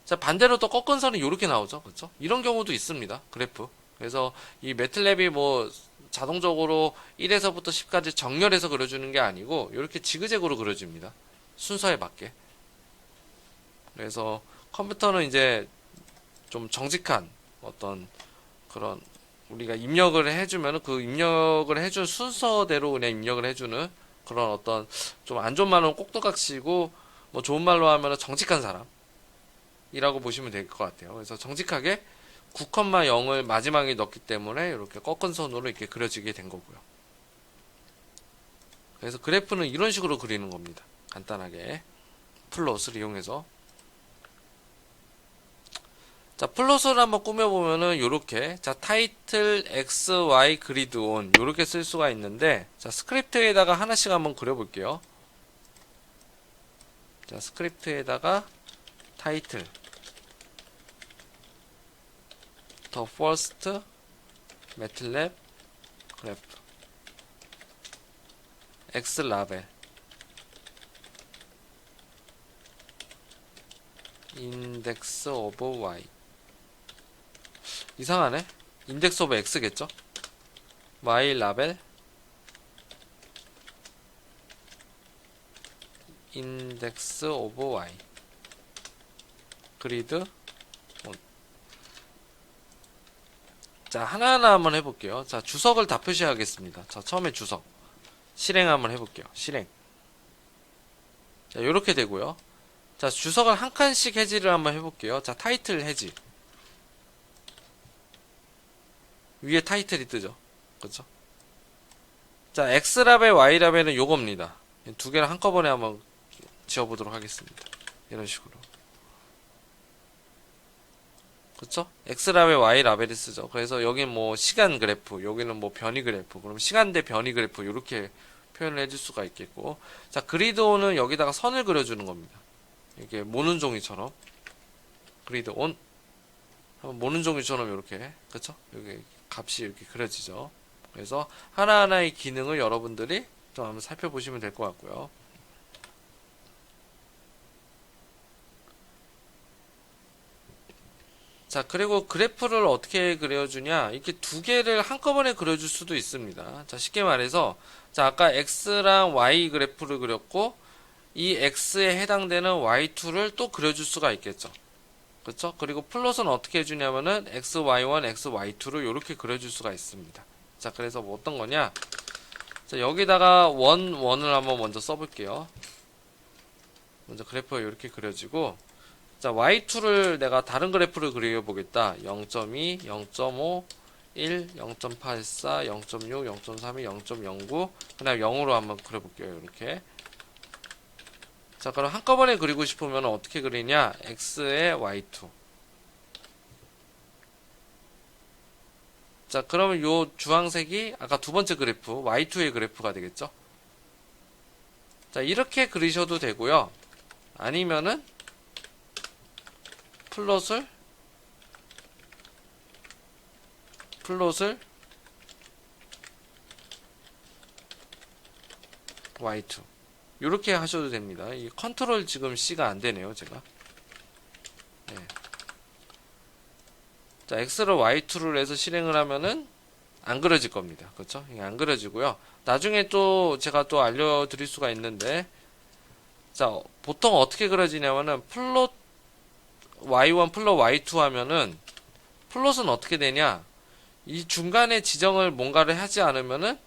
자, 반대로 또 꺾은 선이 이렇게 나오죠? 그렇죠? 이런 경우도 있습니다. 그래프. 그래서 이 매틀랩이 뭐 자동적으로 1에서부터 10까지 정렬해서 그려주는 게 아니고 이렇게 지그재그로 그려줍니다. 순서에 맞게. 그래서 컴퓨터는 이제 좀 정직한 어떤 그런 우리가 입력을 해주면 그 입력을 해준 순서대로 그냥 입력을 해주는 그런 어떤 좀 안 좋은 말은 꼭두각시고 뭐 좋은 말로 하면 정직한 사람이라고 보시면 될 것 같아요. 그래서 정직하게 9,0을 마지막에 넣기 때문에 이렇게 꺾은 선으로 이렇게 그려지게 된 거고요. 그래서 그래프는 이런 식으로 그리는 겁니다. 간단하게 플롯을 이용해서. 자, 플롯을 한번 꾸며보면은 요렇게, 자, 타이틀 x, y, 그리드 온 요렇게 쓸 수가 있는데, 자, 스크립트에다가 하나씩 한번 그려볼게요. 자, 스크립트에다가 타이틀 the first MATLAB graph x 라벨 index of y. 이상하네. index of x겠죠? y 라벨 index of y 그리드. 자, 하나하나 한번 해볼게요. 자, 주석을 다 표시하겠습니다. 자, 처음에 주석 실행 한번 해볼게요. 실행. 자, 요렇게 되고요. 자, 주석을 한 칸씩 해지를 한번 해볼게요. 자, 타이틀 해지. 위에 타이틀이 뜨죠. 그렇죠? 자, X라벨, Y라벨은 요겁니다. 두 개를 한꺼번에 한번 지어보도록 하겠습니다. 이런 식으로. 그쵸? X라벨, Y라벨이 쓰죠. 그래서 여긴 뭐 시간 그래프, 여기는 뭐 변이 그래프, 그럼 시간 대 변이 그래프 이렇게 표현을 해줄 수가 있겠고, 자, 그리드온은 여기다가 선을 그려주는 겁니다. 이렇게 모는 종이처럼 그리드온 한번 모는 종이처럼 이렇게, 그쵸? 여기 값이 이렇게 그려지죠. 그래서 하나하나의 기능을 여러분들이 좀 한번 살펴보시면 될 것 같고요. 자, 그리고 그래프를 어떻게 그려주냐, 이렇게 두 개를 한꺼번에 그려줄 수도 있습니다. 자, 쉽게 말해서, 자, 아까 X랑 Y 그래프를 그렸고, 이 X에 해당되는 Y2를 또 그려줄 수가 있겠죠. 그렇죠? 그리고 플롯은 어떻게 해주냐면은 XY1, XY2를 이렇게 그려줄 수가 있습니다. 자, 그래서 뭐 어떤 거냐, 자, 여기다가 원을 한번 먼저 써볼게요. 먼저 그래프가 이렇게 그려지고, 자, Y2를 내가 다른 그래프를 그려보겠다. 0.2, 0.5, 1, 0.84, 0.6, 0.32, 0.09, 그 다음 0으로 한번 그려볼게요. 이렇게. 자, 그럼 한꺼번에 그리고 싶으면 어떻게 그리냐? X의 Y2. 자, 그러면 요 주황색이 아까 두 번째 그래프, Y2의 그래프가 되겠죠? 자, 이렇게 그리셔도 되고요. 아니면은, 플롯을 Y2 이렇게 하셔도 됩니다. 이 컨트롤 지금 C가 안 되네요, 제가. 네. 자, X를 Y2를 해서 실행을 하면은 안 그려질 겁니다. 그렇죠? 이게 안 그려지고요. 나중에 또 제가 또 알려드릴 수가 있는데, 자, 보통 어떻게 그려지냐면은 플롯 Y1 플롯 Y2 하면은 플롯은 어떻게 되냐? 이 중간에 지정을 뭔가를 하지 않으면은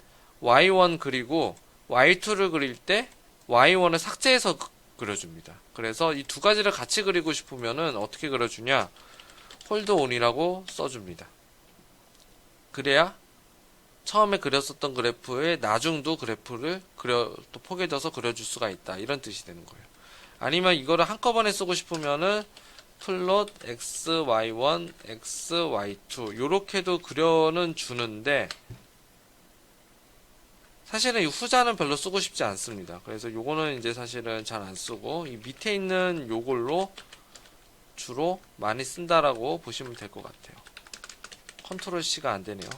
Y1 그리고 Y2를 그릴 때 Y1을 삭제해서 그려줍니다. 그래서 이 두 가지를 같이 그리고 싶으면은 어떻게 그려주냐? 홀드 온이라고 써줍니다. 그래야 처음에 그렸었던 그래프의 나중도 그래프를 또 포개져서 그려줄 수가 있다. 이런 뜻이 되는 거예요. 아니면 이거를 한꺼번에 쓰고 싶으면은 플롯 xy1, xy2 요렇게도 그려는 주는데 사실은 이 후자는 별로 쓰고 싶지 않습니다. 그래서 요거는 이제 사실은 잘 안 쓰고 이 밑에 있는 요걸로 주로 많이 쓴다라고 보시면 될 것 같아요. 컨트롤 C가 안 되네요.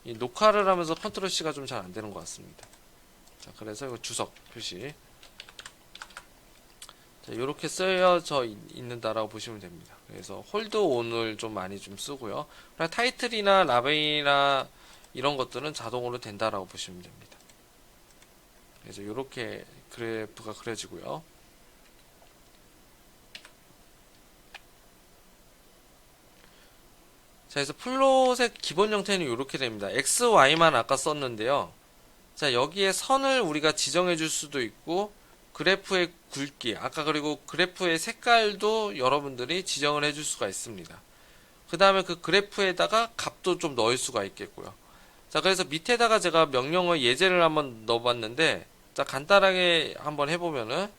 이 녹화를 하면서 컨트롤 C가 좀 잘 안 되는 것 같습니다. 자, 그래서 이거 주석 표시. 자, 요렇게 쓰여져 있는다라고 보시면 됩니다. 그래서 홀드 온을 좀 많이 좀 쓰고요. 타이틀이나 라벨이나 이런 것들은 자동으로 된다라고 보시면 됩니다. 그래서 요렇게 그래프가 그려지고요. 자, 그래서 플롯의 기본 형태는 이렇게 됩니다. X, Y만 아까 썼는데요. 자, 여기에 선을 우리가 지정해 줄 수도 있고, 그래프의 굵기, 아까 그리고 그래프의 색깔도 여러분들이 지정을 해줄 수가 있습니다. 그 다음에 그 그래프에다가 값도 좀 넣을 수가 있겠고요. 자, 그래서 밑에다가 제가 명령어 예제를 한번 넣어봤는데, 자, 간단하게 한번 해보면은,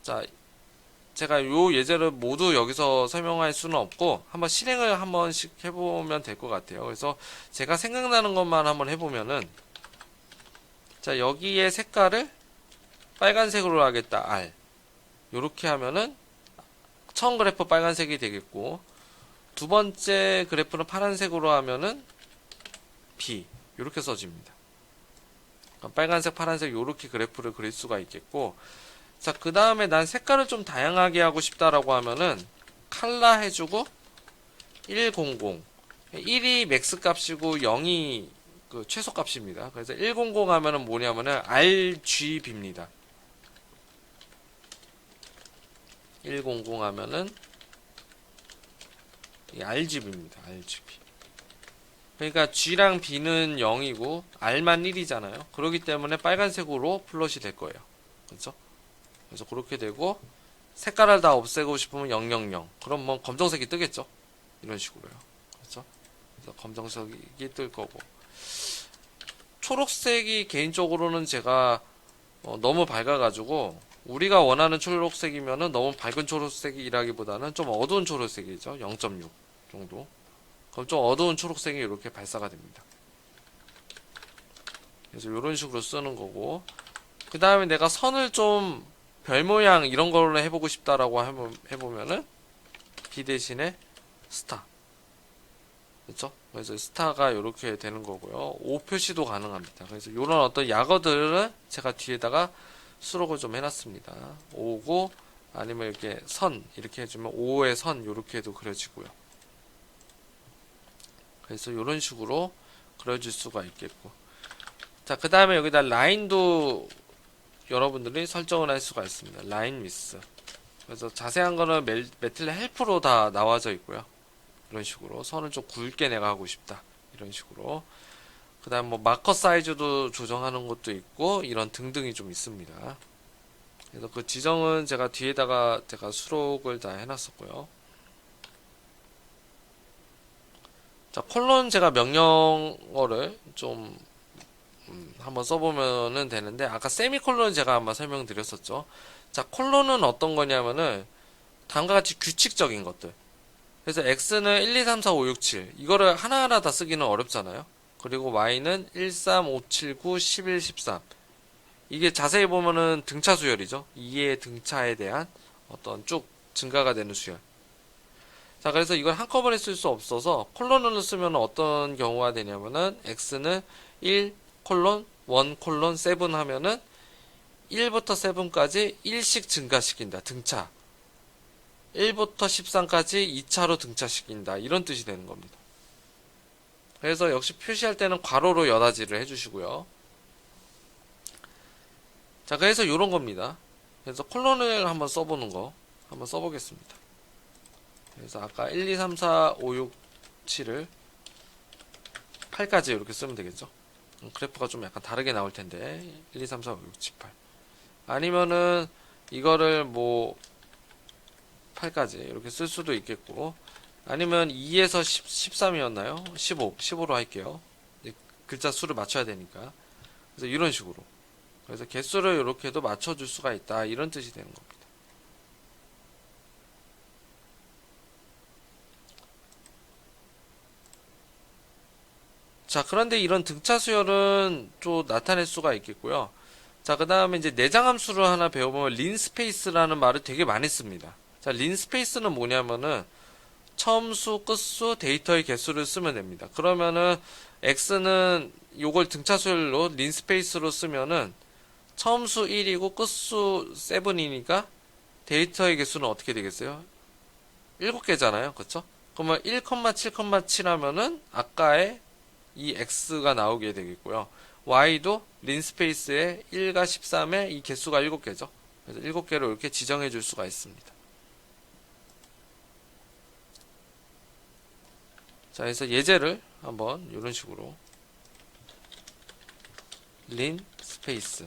자, 제가 요 예제를 모두 여기서 설명할 수는 없고, 한번 실행을 한 번씩 해보면 될 것 같아요. 그래서 제가 생각나는 것만 한번 해보면은, 자, 여기에 색깔을 빨간색으로 하겠다, R. 요렇게 하면은, 처음 그래프 빨간색이 되겠고, 두 번째 그래프는 파란색으로 하면은, B. 요렇게 써집니다. 빨간색, 파란색 요렇게 그래프를 그릴 수가 있겠고, 자, 그 다음에 난 색깔을 좀 다양하게 하고 싶다라고 하면은, 칼라 해주고, 100. 1이 맥스 값이고, 0이 그 최소 값입니다. 그래서 100 하면은 뭐냐면은, RGB입니다. 100 하면은, RGB입니다. RGB. 그러니까 G랑 B는 0이고, R만 1이잖아요. 그렇기 때문에 빨간색으로 플롯이 될 거예요. 그렇죠? 그래서 그렇게 되고 색깔을 다 없애고 싶으면 000. 그럼 뭐 검정색이 뜨겠죠. 이런 식으로요. 그렇죠? 그래서 검정색이 뜰 거고 초록색이 개인적으로는 제가 너무 밝아가지고 우리가 원하는 초록색이면은 너무 밝은 초록색이라기보다는 좀 어두운 초록색이죠. 0.6 정도. 그럼 좀 어두운 초록색이 이렇게 발사가 됩니다. 그래서 이런 식으로 쓰는 거고 그 다음에 내가 선을 좀 별 모양 이런 걸로 해보고 싶다라고 해보면은 B 대신에 스타. 그렇죠? 그래서 스타가 이렇게 되는 거고요. O 표시도 가능합니다. 그래서 이런 어떤 약어들을 제가 뒤에다가 수록을 좀 해놨습니다. O고 아니면 이렇게 선 이렇게 해주면 O의 선 이렇게도 그려지고요. 그래서 이런 식으로 그려줄 수가 있겠고. 자, 그 다음에 여기다 라인도 여러분들이 설정을 할 수가 있습니다. 라인 위스. 그래서 자세한 거는 매틀 헬프로 다 나와져 있고요. 이런 식으로 선을 좀 굵게 내가 하고 싶다. 이런 식으로. 그 다음 뭐 마커 사이즈도 조정하는 것도 있고 이런 등등이 좀 있습니다. 그래서 그 지정은 제가 뒤에다가 제가 수록을 다 해놨었고요. 자, 콜론 제가 명령어를 좀 한번 써보면 되는데 아까 세미콜론 제가 한번 설명드렸었죠. 자, 콜론은 어떤 거냐면은 다음과 같이 규칙적인 것들. 그래서 x는 1, 2, 3, 4, 5, 6, 7 이거를 하나하나 다 쓰기는 어렵잖아요. 그리고 y는 1, 3, 5, 7, 9, 11, 13 이게 자세히 보면은 등차 수열이죠. 2의 등차에 대한 어떤 쭉 증가가 되는 수열. 자, 그래서 이걸 한꺼번에 쓸 수 없어서 콜론으로 쓰면 어떤 경우가 되냐면은 x는 1 콜론 1 콜론 7 하면은 1부터 7까지 1씩 증가시킨다. 등차. 1부터 13까지 2차로 등차시킨다. 이런 뜻이 되는 겁니다. 그래서 역시 표시할 때는 괄호로 여다지를 해주시고요. 자, 그래서 이런 겁니다. 그래서 콜론을 한번 써보는 거 한번 써보겠습니다. 그래서 아까 1, 2, 3, 4, 5, 6, 7을 8까지 이렇게 쓰면 되겠죠. 그래프가 좀 약간 다르게 나올 텐데 1, 2, 3, 4, 5, 6, 7, 8 아니면은 이거를 뭐 8까지 이렇게 쓸 수도 있겠고 아니면 2에서 13이었나요? 15로 할게요. 글자 수를 맞춰야 되니까. 그래서 이런 식으로. 그래서 개수를 이렇게도 맞춰줄 수가 있다. 이런 뜻이 되는 겁니다. 자, 그런데 이런 등차 수열은 또 나타낼 수가 있겠고요. 자, 그 다음에 이제 내장 함수를 하나 배워보면 린스페이스라는 말을 되게 많이 씁니다. 자, 린스페이스는 뭐냐면은 처음수, 끝수, 데이터의 개수를 쓰면 됩니다. 그러면은 x는 요걸 등차 수열로 린스페이스로 쓰면은 처음수 1이고 끝수 7이니까 데이터의 개수는 어떻게 되겠어요? 7개잖아요. 그쵸? 그러면 1,7,7 하면은 아까의 이 x가 나오게 되겠고요. y도 린스페이스에 1과 13에 이 개수가 7개죠. 그래서 7개로 이렇게 지정해 줄 수가 있습니다. 자, 그래서 예제를 한번 이런 식으로 린 스페이스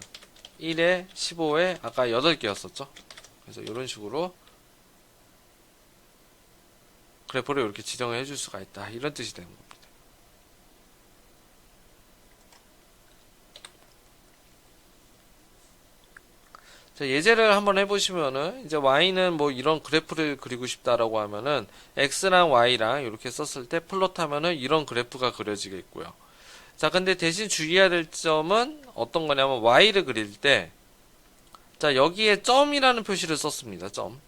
1에 15에 아까 8개였었죠. 그래서 이런 식으로 그래프를 이렇게 지정을 해줄 수가 있다. 이런 뜻이 되는 겁니다. 자, 예제를 한번 해보시면은, 이제 y는 뭐 이런 그래프를 그리고 싶다라고 하면은, x랑 y랑 이렇게 썼을 때 플롯하면은 이런 그래프가 그려지겠고요. 자, 근데 대신 주의해야 될 점은 어떤 거냐면, y를 그릴 때, 자, 여기에 점이라는 표시를 썼습니다. 점.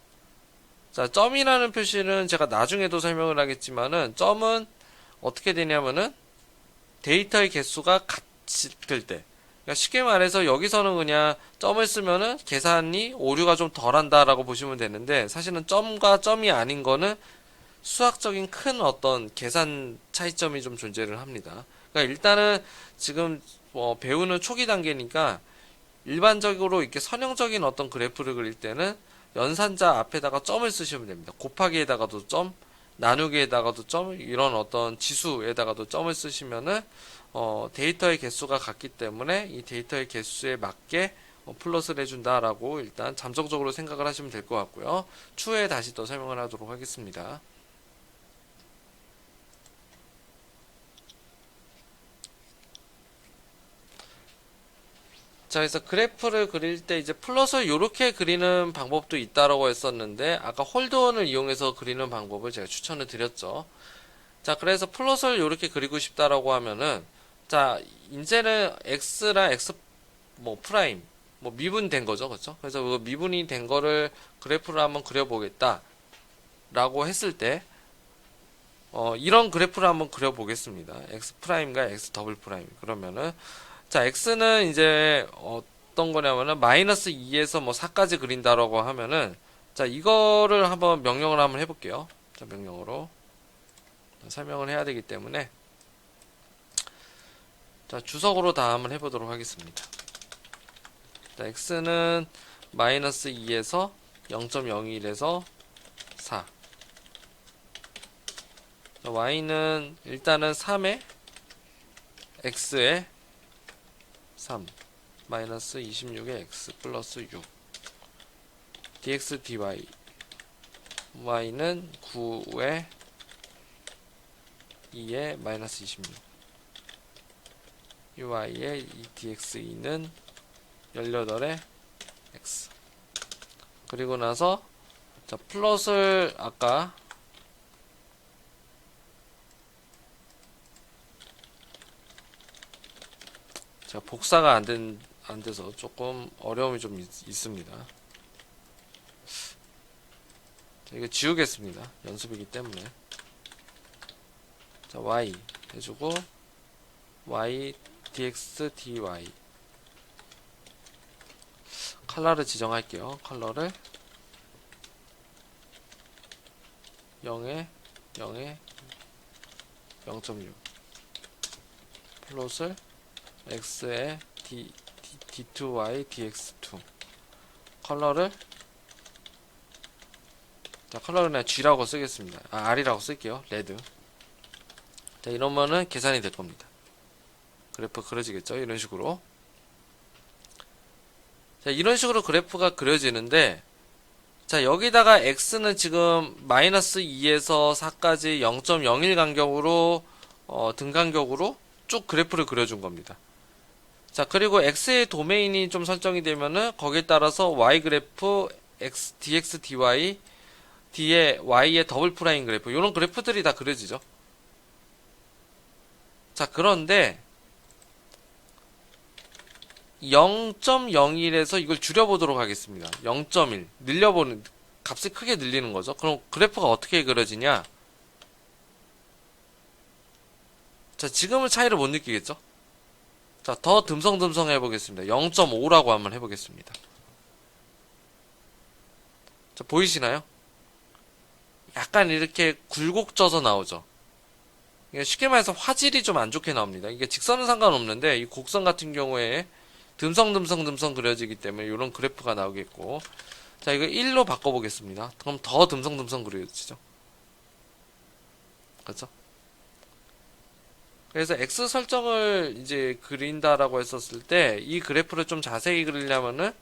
자, 점이라는 표시는 제가 나중에도 설명을 하겠지만은, 점은 어떻게 되냐면은, 데이터의 개수가 같을 때, 그러니까 쉽게 말해서 여기서는 그냥 점을 쓰면은 계산이 오류가 좀 덜한다라고 보시면 되는데, 사실은 점과 점이 아닌 거는 수학적인 큰 어떤 계산 차이점이 좀 존재를 합니다. 그러니까 일단은 지금 배우는 초기 단계니까 일반적으로 이렇게 선형적인 어떤 그래프를 그릴 때는 연산자 앞에다가 점을 쓰시면 됩니다. 곱하기에다가도 점, 나누기에다가도 점, 이런 어떤 지수에다가도 점을 쓰시면은 데이터의 개수가 같기 때문에 이 데이터의 개수에 맞게 플롯을 해준다라고 일단 잠정적으로 생각을 하시면 될 것 같고요. 추후에 다시 또 설명을 하도록 하겠습니다. 자, 그래서 그래프를 그릴 때 이제 플롯을 이렇게 그리는 방법도 있다라고 했었는데, 아까 홀드원을 이용해서 그리는 방법을 제가 추천을 드렸죠. 자, 그래서 플롯을 이렇게 그리고 싶다라고 하면은, 자, 이제는 x랑 x 뭐 프라임 뭐 미분된 거죠, 그렇죠? 그래서 그 미분이 된 거를 그래프를 한번 그려보겠다라고 했을 때, 이런 그래프를 한번 그려보겠습니다. x 프라임과 x 더블 프라임. 그러면은 자, x는 이제 어떤 거냐면은 마이너스 2에서 뭐 4까지 그린다라고 하면은, 자, 이거를 한번 명령을 한번 해볼게요. 자, 명령으로 설명을 해야 되기 때문에, 자, 주석으로 다 한번 해보도록 하겠습니다. 자, x는 마이너스 2에서 0.01에서 4. 자, y는 일단은 3에 x에 3 마이너스 26의 x 플러스 6 dx dy y는 9에 2에 마이너스 26 y의 이 dx2는 18에 x. 그리고 나서 자, 플롯을 아까 제가 복사가 안 돼서 조금 어려움이 좀 있습니다. 자, 이거 지우겠습니다. 연습이기 때문에. 자, y 해주고 y dx dy 컬러를 지정할게요. 컬러를 0에 0에 0.6 플롯을 x에 d2y dx2 컬러를 자, 컬러를 그냥 G라고 쓰겠습니다. R이라고 쓸게요. 레드. 자, 이러면은 계산이 될 겁니다. 그래프 그려지겠죠? 이런 식으로. 자, 이런 식으로 그래프가 그려지는데, 자, 여기다가 x는 지금 마이너스 2에서 4까지 0.01 간격으로 등간격으로 쭉 그래프를 그려준 겁니다. 자, 그리고 x의 도메인이 좀 설정이 되면은 거기에 따라서 y 그래프 x dx dy 뒤에 y의 더블 프라임 그래프, 이런 그래프들이 다 그려지죠. 자, 그런데 0.01에서 이걸 줄여보도록 하겠습니다. 0.1 늘려보는, 값을 크게 늘리는 거죠. 그럼 그래프가 어떻게 그려지냐? 자, 지금은 차이를 못 느끼겠죠? 자, 더 듬성듬성 해보겠습니다. 0.5라고 한번 해보겠습니다. 자, 보이시나요? 약간 이렇게 굴곡져서 나오죠. 쉽게 말해서 화질이 좀 안 좋게 나옵니다. 이게 직선은 상관없는데 이 곡선 같은 경우에 듬성듬성 그려지기 때문에 이런 그래프가 나오겠고, 자, 이거 1로 바꿔보겠습니다. 그럼 더 듬성듬성 그려지죠. 그렇죠? 그래서 X 설정을 이제 그린다라고 했었을 때 이 그래프를 좀 자세히 그리려면은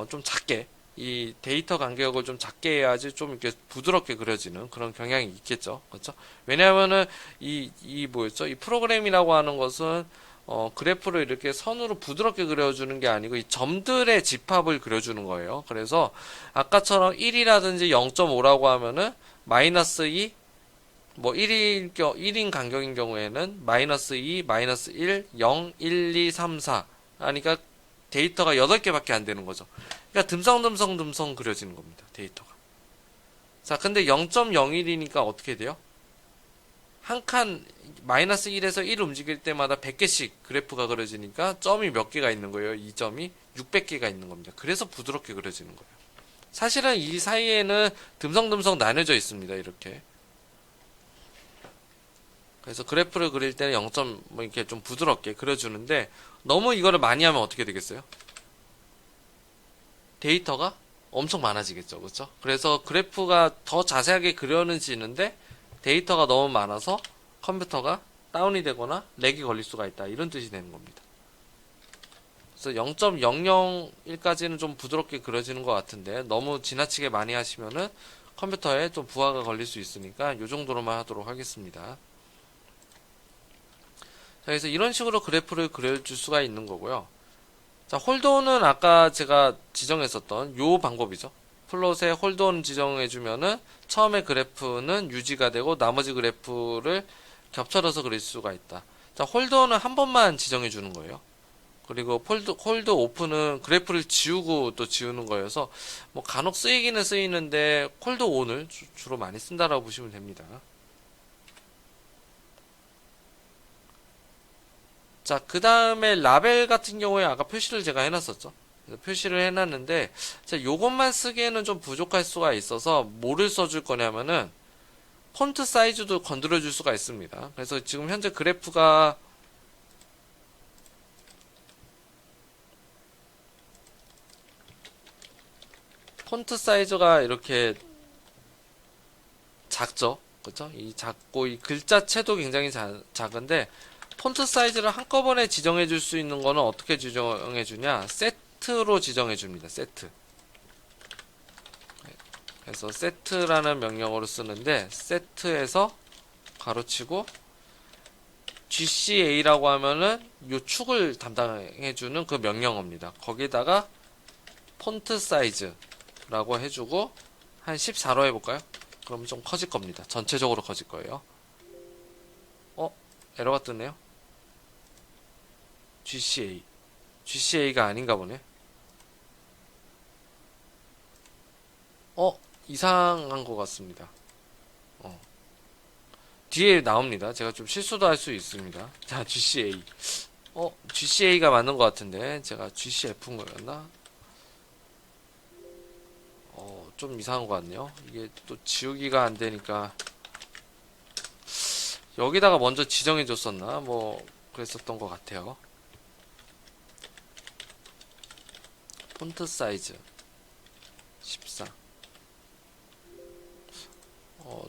좀 작게 이 데이터 간격을 좀 작게 해야지 좀 이렇게 부드럽게 그려지는 그런 경향이 있겠죠. 그렇죠? 왜냐하면은 이 뭐였죠? 이 프로그램이라고 하는 것은 그래프를 이렇게 선으로 부드럽게 그려주는 게 아니고 이 점들의 집합을 그려주는 거예요. 그래서 아까처럼 1이라든지 0.5라고 하면은 마이너스 2, 뭐 1인 간격인 경우에는 마이너스 2, 마이너스 1, 0, 1, 2, 3, 4. 그러니까 데이터가 8개밖에 안 되는 거죠. 그러니까 듬성듬성 그려지는 겁니다. 데이터가. 자, 근데 0.01이니까 어떻게 돼요? 한 칸 마이너스 1에서 1 움직일 때마다 100개씩 그래프가 그려지니까 점이 몇 개가 있는 거예요. 이 점이 600개가 있는 겁니다. 그래서 부드럽게 그려지는 거예요. 사실은 이 사이에는 듬성듬성 나뉘어져 있습니다. 이렇게. 그래서 그래프를 그릴 때는 0. 뭐 이렇게 좀 부드럽게 그려주는데 너무 이거를 많이 하면 어떻게 되겠어요? 데이터가 엄청 많아지겠죠. 그렇죠? 그래서 그래프가 더 자세하게 그려지는데 데이터가 너무 많아서 컴퓨터가 다운이 되거나 렉이 걸릴 수가 있다. 이런 뜻이 되는 겁니다. 그래서 0.001까지는 좀 부드럽게 그려지는 것 같은데 너무 지나치게 많이 하시면은 컴퓨터에 좀 부하가 걸릴 수 있으니까 이 정도로만 하도록 하겠습니다. 자, 그래서 이런 식으로 그래프를 그려줄 수가 있는 거고요. 자, 홀드온은 아까 제가 지정했었던 요 방법이죠. 플롯에 홀드온 지정해주면은 처음에 그래프는 유지가 되고 나머지 그래프를 겹쳐져서 그릴 수가 있다. 자, 홀드온은 한 번만 지정해주는 거예요. 그리고 홀드 오픈은 그래프를 지우고 또 지우는 거여서 뭐 간혹 쓰이기는 쓰이는데 홀드 온을 주로 많이 쓴다라고 보시면 됩니다. 자, 그 다음에 라벨 같은 경우에 아까 표시를 제가 해놨었죠. 표시를 해놨는데, 자, 요것만 쓰기에는 좀 부족할 수가 있어서 뭐를 써줄 거냐면은 폰트 사이즈도 건드려 줄 수가 있습니다. 그래서 지금 현재 그래프가 폰트 사이즈가 이렇게 작죠. 그렇죠? 이 작고 이 글자체도 굉장히 작은데 폰트 사이즈를 한꺼번에 지정해 줄 수 있는 거는 어떻게 지정해 주냐? 세트로 지정해 줍니다. 세트. 그래서 세트라는 명령어를 쓰는데 세트에서 가로치고 GCA라고 하면은 요 축을 담당해 주는 그 명령어입니다. 거기다가 폰트 사이즈라고 해주고 한 14로 해볼까요? 그럼 좀 커질 겁니다. 전체적으로 커질 거예요. 에러가 뜨네요. GCA가 아닌가 보네. 이상한 것 같습니다. 뒤에 나옵니다. 제가 좀 실수도 할 수 있습니다. 자, GCA. GCA가 맞는 것 같은데, 제가 GCF인 거였나? 좀 이상한 것 같네요. 이게 또 지우기가 안 되니까, 여기다가 먼저 지정해 줬었나? 뭐, 그랬었던 것 같아요. 폰트 사이즈 14.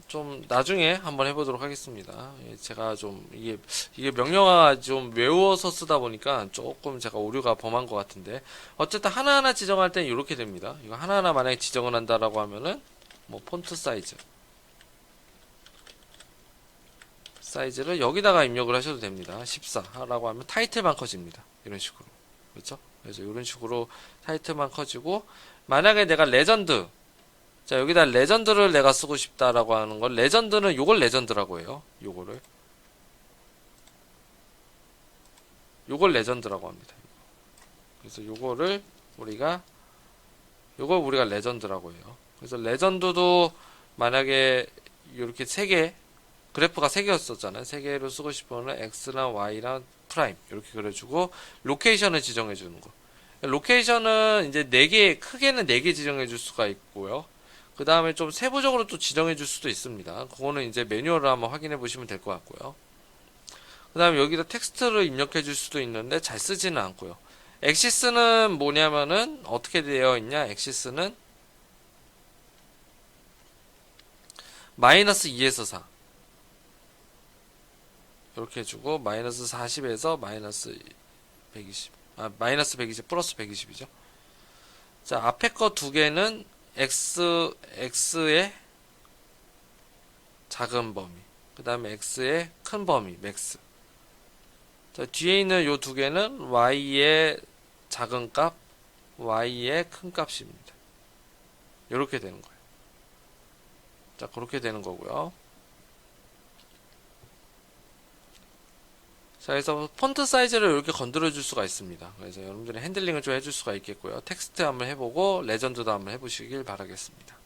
좀 나중에 한번 해보도록 하겠습니다. 예, 제가 좀 이게 명령어가 좀 외워서 쓰다 보니까 조금 제가 오류가 범한 것 같은데 어쨌든 하나하나 지정할 땐 이렇게 됩니다. 이거 하나하나 만약에 지정을 한다라고 하면은 뭐 폰트 사이즈를 여기다가 입력을 하셔도 됩니다. 14라고 하면 타이틀만 커집니다. 이런 식으로. 그렇죠? 그래서 이런 식으로 타이틀만 커지고 만약에 내가 레전드 자, 여기다 레전드를 내가 쓰고 싶다라고 하는 건, 레전드는 요걸 레전드라고 해요. 요걸 레전드라고 합니다. 그래서 요걸 우리가 레전드라고 해요. 그래서 레전드도 만약에 이렇게 그래프가 3개였었잖아요. 3개로 쓰고 싶으면 X랑 Y랑 프라임 이렇게 그려주고, 로케이션을 지정해주는 거. 로케이션은 이제 4개, 크게는 4개 지정해줄 수가 있고요. 그 다음에 좀 세부적으로 또 지정해 줄 수도 있습니다. 그거는 이제 매뉴얼을 한번 확인해 보시면 될 것 같고요. 그 다음에 여기다 텍스트를 입력해 줄 수도 있는데 잘 쓰지는 않고요. 엑시스는 뭐냐면은 어떻게 되어 있냐? 엑시스는 마이너스 2에서 4. 이렇게 해주고 마이너스 40에서 마이너스 120, 마이너스 120 플러스 120이죠. 자, 앞에 거 두 개는 x의 작은 범위, 그 다음에 x의 큰 범위, 맥스. 자, 뒤에 있는 요 두 개는 y의 작은 값, y의 큰 값입니다. 이렇게 되는 거예요. 자, 그렇게 되는 거고요. 자, 그래서 폰트 사이즈를 이렇게 건드려 줄 수가 있습니다. 그래서 여러분들이 핸들링을 좀 해줄 수가 있겠고요. 텍스트 한번 해보고 레전드도 한번 해보시길 바라겠습니다.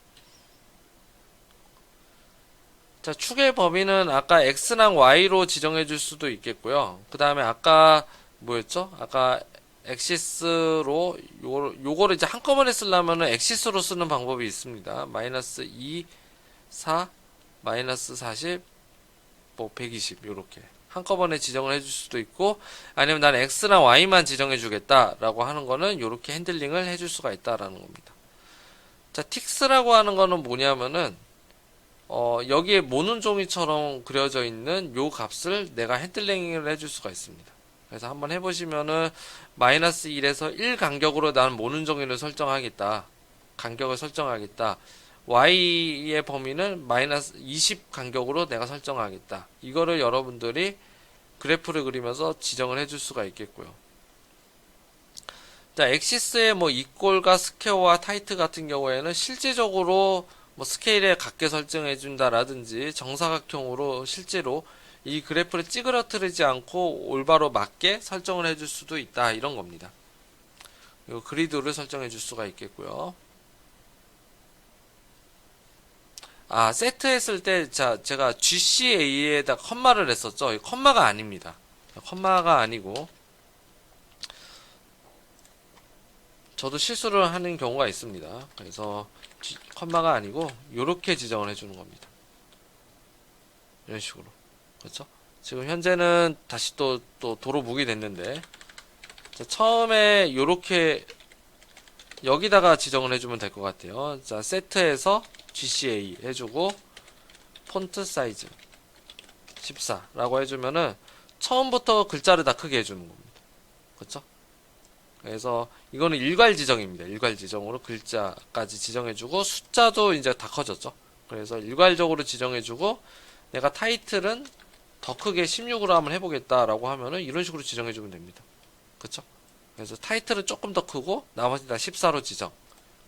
자, 축의 범위는 아까 x랑 y로 지정해 줄 수도 있겠고요. 그 다음에 아까 뭐였죠? 아까 엑시스로 요거를 이제 한꺼번에 쓰려면은 엑시스로 쓰는 방법이 있습니다. 마이너스 2, 4, 마이너스 40, 뭐 120 요렇게 한꺼번에 지정을 해줄 수도 있고, 아니면 나는 x랑 y만 지정해 주겠다라고 하는 거는 요렇게 핸들링을 해줄 수가 있다라는 겁니다. 자, 틱스라고 하는 거는 뭐냐면은 여기에 모는 종이처럼 그려져 있는 요 값을 내가 핸들링을 해줄 수가 있습니다. 그래서 한번 해보시면은 마이너스 1에서 1 간격으로 나는 모는 종이를 설정하겠다. 간격을 설정하겠다. y의 범위는 마이너스 20 간격으로 내가 설정하겠다. 이거를 여러분들이 그래프를 그리면서 지정을 해줄 수가 있겠고요. 자, 엑시스의 뭐 이꼴과 스퀘어와 타이트 같은 경우에는 실질적으로 뭐 스케일에 같게 설정해 준다라든지 정사각형으로 실제로 이 그래프를 찌그러뜨리지 않고 올바로 맞게 설정을 해줄 수도 있다, 이런 겁니다. 그리고 그리드를 설정해 줄 수가 있겠고요. 세트 했을 때, 자, 제가 GCA에다 컴마를 했었죠. 이 컴마가 아닙니다. 컴마가 아니고, 저도 실수를 하는 경우가 있습니다. 그래서, 컴마가 아니고, 요렇게 지정을 해주는 겁니다. 이런 식으로. 그렇죠? 지금 현재는 다시 또 도로 묵이 됐는데, 자, 처음에 요렇게, 여기다가 지정을 해주면 될 것 같아요. 자, 세트에서 GCA 해주고 폰트 사이즈 14라고 해주면은 처음부터 글자를 다 크게 해주는 겁니다. 그렇죠? 그래서 이거는 일괄 지정입니다. 일괄 지정으로 글자까지 지정해주고 숫자도 이제 다 커졌죠. 그래서 일괄적으로 지정해주고 내가 타이틀은 더 크게 16으로 한번 해보겠다라고 하면은 이런 식으로 지정해주면 됩니다. 그렇죠? 그래서 타이틀은 조금 더 크고 나머지 다 14로 지정.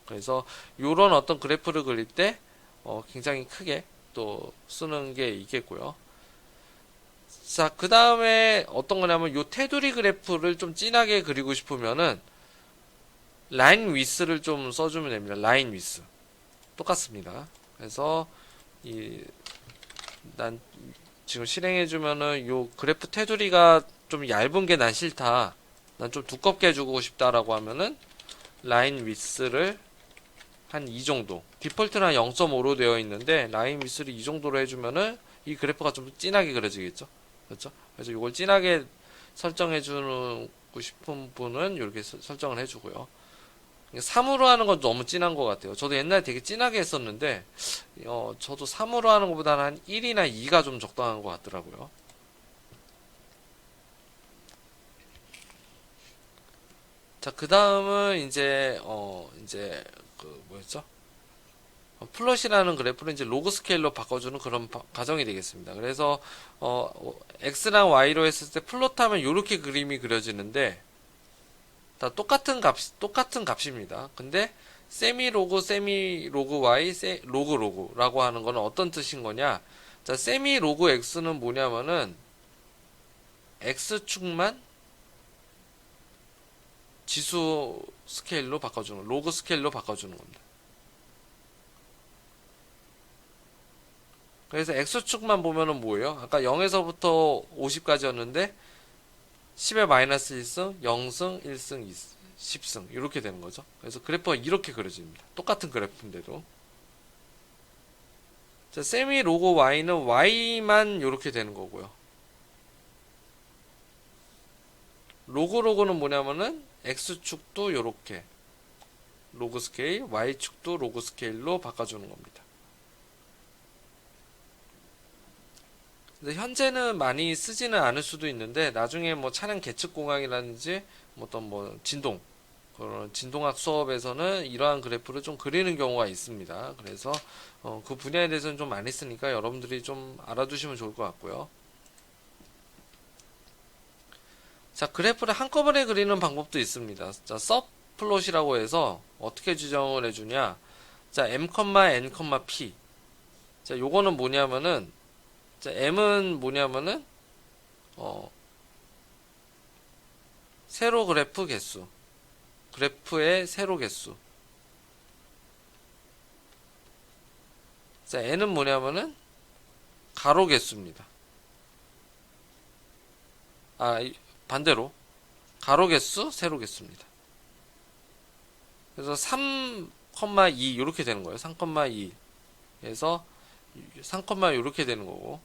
그래서 요런 어떤 그래프를 그릴 때 굉장히 크게 또 쓰는 게 있겠고요. 자, 그 다음에 어떤 거냐면 요 테두리 그래프를 좀 진하게 그리고 싶으면은 라인 위스를 좀 써주면 됩니다. 라인 위스 똑같습니다. 그래서 난 지금 실행해주면은 요 그래프 테두리가 좀 얇은 게 난 싫다, 난 좀 두껍게 해주고 싶다라고 하면은 라인 위스를 한 이 정도, 디폴트는 한 0.5로 되어 있는데 라인 위스를 이 정도로 해주면은 이 그래프가 좀 진하게 그려지겠죠. 그렇죠? 그래서 이걸 진하게 설정해주고 싶은 분은 이렇게 설정을 해주고요. 3으로 하는 건 너무 진한 것 같아요. 저도 옛날에 되게 진하게 했었는데 저도 3으로 하는 것보다는 한 1이나 2가 좀 적당한 것 같더라고요. 자, 그 다음은 이제 뭐였죠? 플롯이라는 그래프를 이제 로그 스케일로 바꿔주는 그런 과정이 되겠습니다. 그래서 x랑 y로 했을 때 플롯하면 이렇게 그림이 그려지는데 다 똑같은 값입니다. 근데 세미 로그 y, 로그 로그라고 하는 거는 어떤 뜻인 거냐? 자, 세미 로그 x는 뭐냐면은 x축만 지수 스케일로 바꿔주는, 로그 스케일로 바꿔주는 겁니다. 그래서 x축만 보면은 뭐예요? 아까 0에서부터 50까지였는데 10의 마이너스 1승, 0승, 1승, 2승, 10승 이렇게 되는 거죠. 그래서 그래프가 이렇게 그려집니다. 똑같은 그래프인데도. 자, 세미 로그 y는 y만 이렇게 되는 거고요. 로그는 뭐냐면은 x축도 이렇게 로그 스케일, y축도 로그 스케일로 바꿔주는 겁니다. 근데 현재는 많이 쓰지는 않을 수도 있는데 나중에 뭐 차량 계측 공학이라든지 뭐 어떤 뭐 진동 그런 진동학 수업에서는 이러한 그래프를 좀 그리는 경우가 있습니다. 그래서 그 분야에 대해서는 좀 많이 쓰니까 여러분들이 좀 알아두시면 좋을 것 같고요. 자, 그래프를 한꺼번에 그리는 방법도 있습니다. 자, 서플롯이라고 해서 어떻게 지정을 해주냐. 자, m, n, p. 자, 요거는 뭐냐면은, 자, m은 뭐냐면은, 세로 그래프 개수. 그래프의 세로 개수. 자, n은 뭐냐면은, 가로 개수입니다. 반대로. 가로 개수, 세로 개수입니다. 그래서 3,2 이렇게 되는 거예요. 3,2 에서 3, 이렇게 되는 거고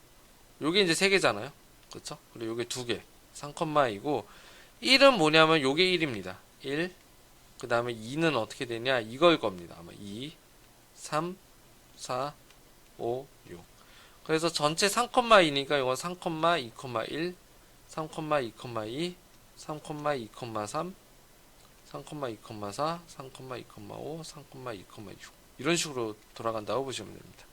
요게 이제 3개잖아요. 그렇죠? 그리고 요게 2개. 3,2고 1은 뭐냐면 요게 1입니다. 1. 그 다음에 2는 어떻게 되냐? 이거일 겁니다. 아마 2, 3, 4, 5, 6. 그래서 전체 3,2니까 이건 3,2,1, 3,2,2, 3,2,3, 3,2,4, 3,2,5, 3,2,6 이런 식으로 돌아간다고 보시면 됩니다.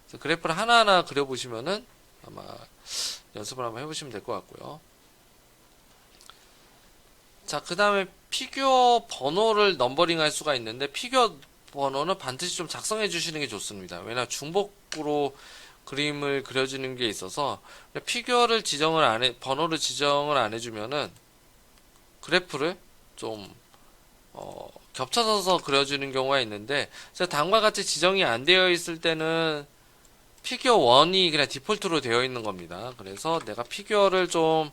그래서 그래프를 하나하나 그려보시면은 아마 연습을 한번 해보시면 될 것 같고요. 자, 그 다음에 피규어 번호를 넘버링 할 수가 있는데 피규어 번호는 반드시 좀 작성해 주시는 게 좋습니다. 왜냐하면 중복으로 그림을 그려지는 게 있어서 피규어를 지정을 안 해, 번호를 지정을 안 해주면은 그래프를 좀 겹쳐서 그려주는 경우가 있는데 다음과 같이 지정이 안 되어 있을 때는 피규어 1이 그냥 디폴트로 되어 있는 겁니다. 그래서 내가 피규어를 좀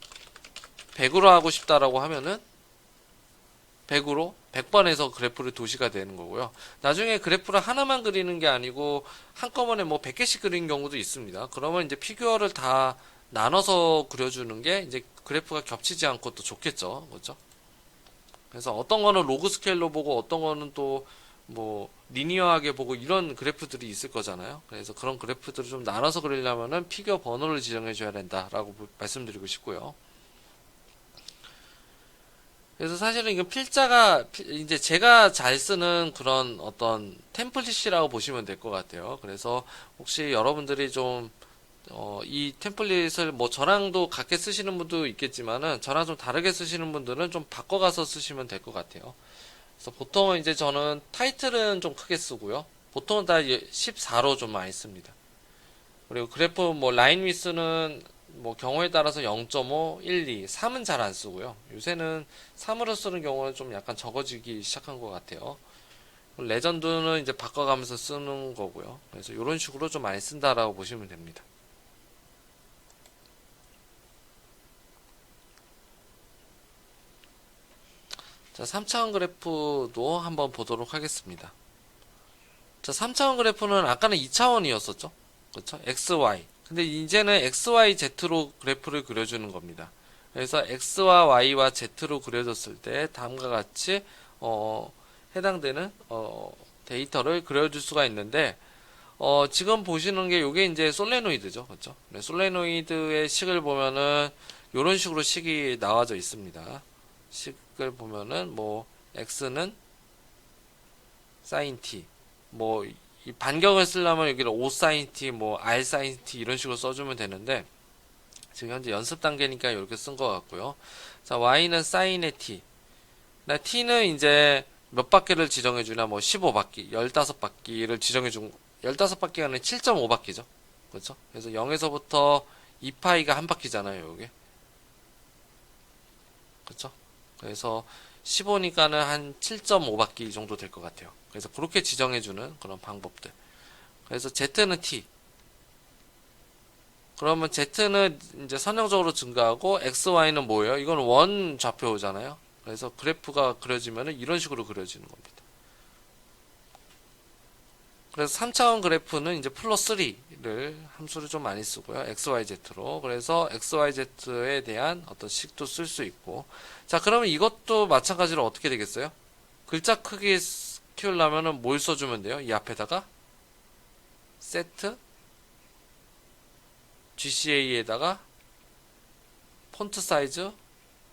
100으로 하고 싶다라고 하면은 100으로 100번에서 그래프를 도시가 되는 거고요. 나중에 그래프를 하나만 그리는 게 아니고 한꺼번에 뭐 100개씩 그리는 경우도 있습니다. 그러면 이제 피규어를 다 나눠서 그려주는 게 이제 그래프가 겹치지 않고 또 좋겠죠. 그렇죠? 그래서 어떤 거는 로그 스케일로 보고 어떤 거는 또 뭐 리니어하게 보고 이런 그래프들이 있을 거잖아요. 그래서 그런 그래프들을 좀 나눠서 그리려면은 피규어 번호를 지정해 줘야 된다라고 말씀드리고 싶고요. 그래서 사실은 이거 필자가 이제 제가 잘 쓰는 그런 어떤 템플릿이라고 보시면 될 것 같아요. 그래서 혹시 여러분들이 좀 이 템플릿을 뭐 저랑도 같게 쓰시는 분도 있겠지만은 저랑 좀 다르게 쓰시는 분들은 좀 바꿔가서 쓰시면 될 것 같아요. 그래서 보통은 이제 저는 타이틀은 좀 크게 쓰고요. 보통은 다 14로 좀 많이 씁니다. 그리고 그래프 뭐 라인 위스는 뭐 경우에 따라서 0.5, 1, 2, 3은 잘 안 쓰고요. 요새는 3으로 쓰는 경우는 좀 약간 적어지기 시작한 것 같아요. 레전드는 이제 바꿔가면서 쓰는 거고요. 그래서 이런 식으로 좀 많이 쓴다라고 보시면 됩니다. 자, 3차원 그래프도 한번 보도록 하겠습니다. 자, 3차원 그래프는 아까는 2차원이었었죠. 그렇죠? XY. 근데 이제는 XYZ로 그래프를 그려주는 겁니다. 그래서 X와 Y와 Z로 그려졌을 때 다음과 같이 해당되는 데이터를 그려줄 수가 있는데 지금 보시는 게 이게 이제 솔레노이드죠. 그렇죠? 네, 솔레노이드의 식을 보면은 이런 식으로 식이 나와져 있습니다. 식을 보면은 뭐 X는 sin t 뭐 이 반경을 쓰려면 여기를 5 sin t 뭐 r sin t 이런 식으로 써주면 되는데 지금 현재 연습 단계니까 이렇게 쓴 것 같고요. 자, y는 sin의 t. 나 t는 이제 몇 바퀴를 지정해 주냐 뭐 15바퀴, 15바퀴를 지정해 준 15바퀴가 아니라 7.5바퀴죠. 그렇죠? 그래서 0에서부터 2파이가 한 바퀴잖아요, 요게. 그렇죠? 그래서 15니까는 한 7.5바퀴 정도 될 것 같아요. 그래서 그렇게 지정해주는 그런 방법들. 그래서 Z는 T. 그러면 Z는 이제 선형적으로 증가하고 XY는 뭐예요? 이건 원 좌표잖아요. 그래서 그래프가 그려지면은 이런 식으로 그려지는 겁니다. 그래서 3차원 그래프는 이제 플러스 3를 함수를 좀 많이 쓰고요. XYZ로. 그래서 XYZ에 대한 어떤 식도 쓸 수 있고. 자, 그러면 이것도 마찬가지로 어떻게 되겠어요? 글자 크기 키우려면은 뭘 써주면 돼요? 이 앞에다가 세트 GCA에다가 폰트 사이즈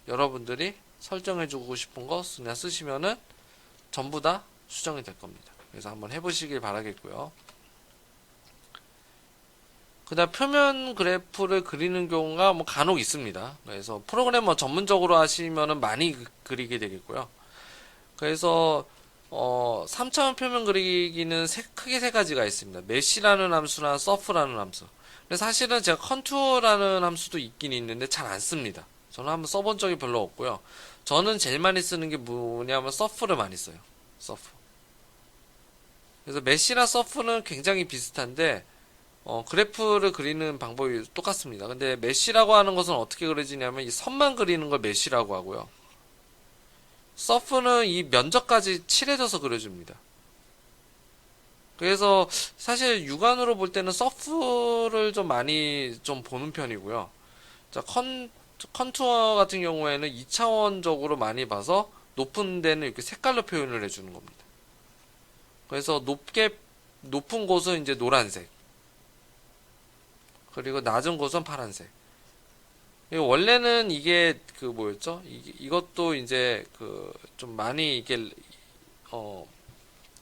여러분들이 설정해주고 싶은 거 그냥 쓰시면은 전부 다 수정이 될 겁니다. 그래서 한번 해보시길 바라겠고요. 그 다음 표면 그래프를 그리는 경우가 뭐 간혹 있습니다. 그래서 프로그래머 전문적으로 하시면은 많이 그리게 되겠고요. 그래서 3차원 표면 그리기는 크게 세 가지가 있습니다. 메시라는 함수나 서프라는 함수. 그래서 사실은 제가 컨투어라는 함수도 있긴 있는데 잘 안 씁니다. 저는 한번 써본 적이 별로 없고요. 저는 제일 많이 쓰는 게 뭐냐면 서프를 많이 써요. 서프. 그래서 메시나 서프는 굉장히 비슷한데 그래프를 그리는 방법이 똑같습니다. 근데 메시라고 하는 것은 어떻게 그려지냐면 이 선만 그리는 걸 메시라고 하고요. 서프는 이 면적까지 칠해져서 그려줍니다. 그래서 사실 육안으로 볼 때는 서프를 좀 많이 좀 보는 편이고요. 자, 컨투어 같은 경우에는 2차원적으로 많이 봐서 높은 데는 이렇게 색깔로 표현을 해주는 겁니다. 그래서 높은 곳은 이제 노란색, 그리고 낮은 곳은 파란색. 원래는 이게 그 뭐였죠? 이것도 이제 그 좀 많이 이게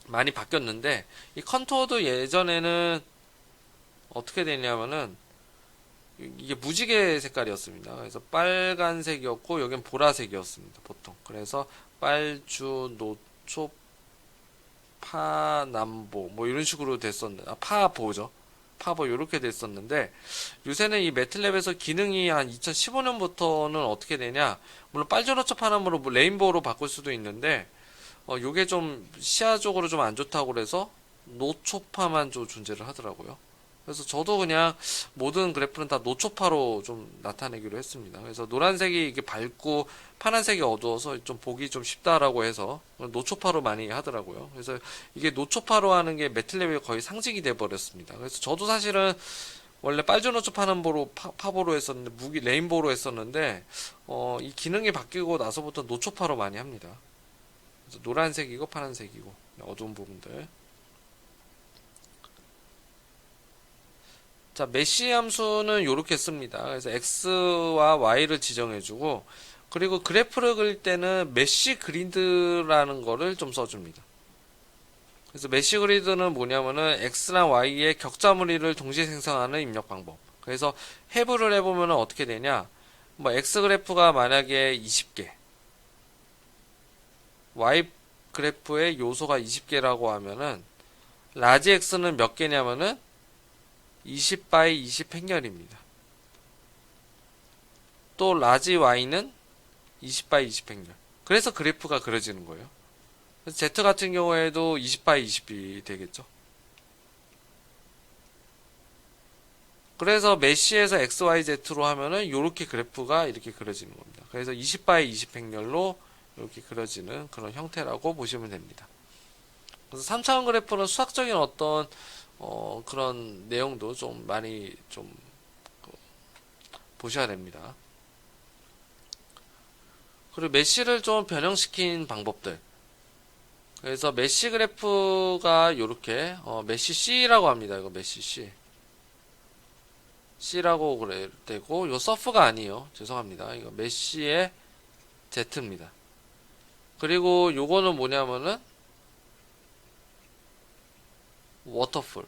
많이 바뀌었는데 이 컨투어도 예전에는 어떻게 되냐면은 이게 무지개 색깔이었습니다. 그래서 빨간색이었고 여긴 보라색이었습니다. 보통. 그래서 빨주, 노초, 파남보 뭐 이런 식으로 됐었는데 파보죠. 파보 이렇게 됐었는데 요새는 이 매틀랩에서 기능이 한 2015년부터는 어떻게 되냐, 물론 빨주노초 파남보로 뭐 레인보우로 바꿀 수도 있는데 요게 좀 시야적으로 좀 안 좋다고 그래서 노초파만 좀 존재를 하더라고요. 그래서 저도 그냥 모든 그래프는 다 노초파로 좀 나타내기로 했습니다. 그래서 노란색이 이게 밝고 파란색이 어두워서 좀 보기 좀 쉽다라고 해서 노초파로 많이 하더라고요. 그래서 이게 노초파로 하는 게 매틀랩이 거의 상징이 돼 버렸습니다. 그래서 저도 사실은 원래 빨주노초 파남보로 파보로 했었는데 무기 레인보우로 했었는데 이 기능이 바뀌고 나서부터 노초파로 많이 합니다. 그래서 노란색이고 파란색이고 어두운 부분들. 자, 메시 함수는 이렇게 씁니다. 그래서 x와 y를 지정해주고, 그리고 그래프를 그릴 때는 메시 그리드라는 거를 좀 써줍니다. 그래서 메시 그리드는 뭐냐면은 x랑 y의 격자무리를 동시에 생성하는 입력 방법. 그래서 해부를 해보면 어떻게 되냐? 뭐 x 그래프가 만약에 20개, y 그래프의 요소가 20개라고 하면은 라지 x는 몇 개냐면은 20 바이 20 팽렬입니다. 또 라지 y는 20 바이 20 팽렬. 그래서 그래프가 그려지는 거예요. 그래서 z 같은 경우에도 20 바이 20이 되겠죠. 그래서 메시에서 xyz로 하면은 이렇게 그래프가 이렇게 그려지는 겁니다. 그래서 20 바이 20 팽렬로 이렇게 그려지는 그런 형태라고 보시면 됩니다. 그래서 3차원 그래프는 수학적인 어떤 그런 내용도 좀 많이 좀 보셔야 됩니다. 그리고 메시를 좀 변형시킨 방법들. 그래서 메시 그래프가 이렇게 메시 C라고 합니다. 이거 메시 C. C라고 그래 되고 요 서프가 아니에요. 죄송합니다. 이거 메시의 Z입니다. 그리고 요거는 뭐냐면은 워터풀.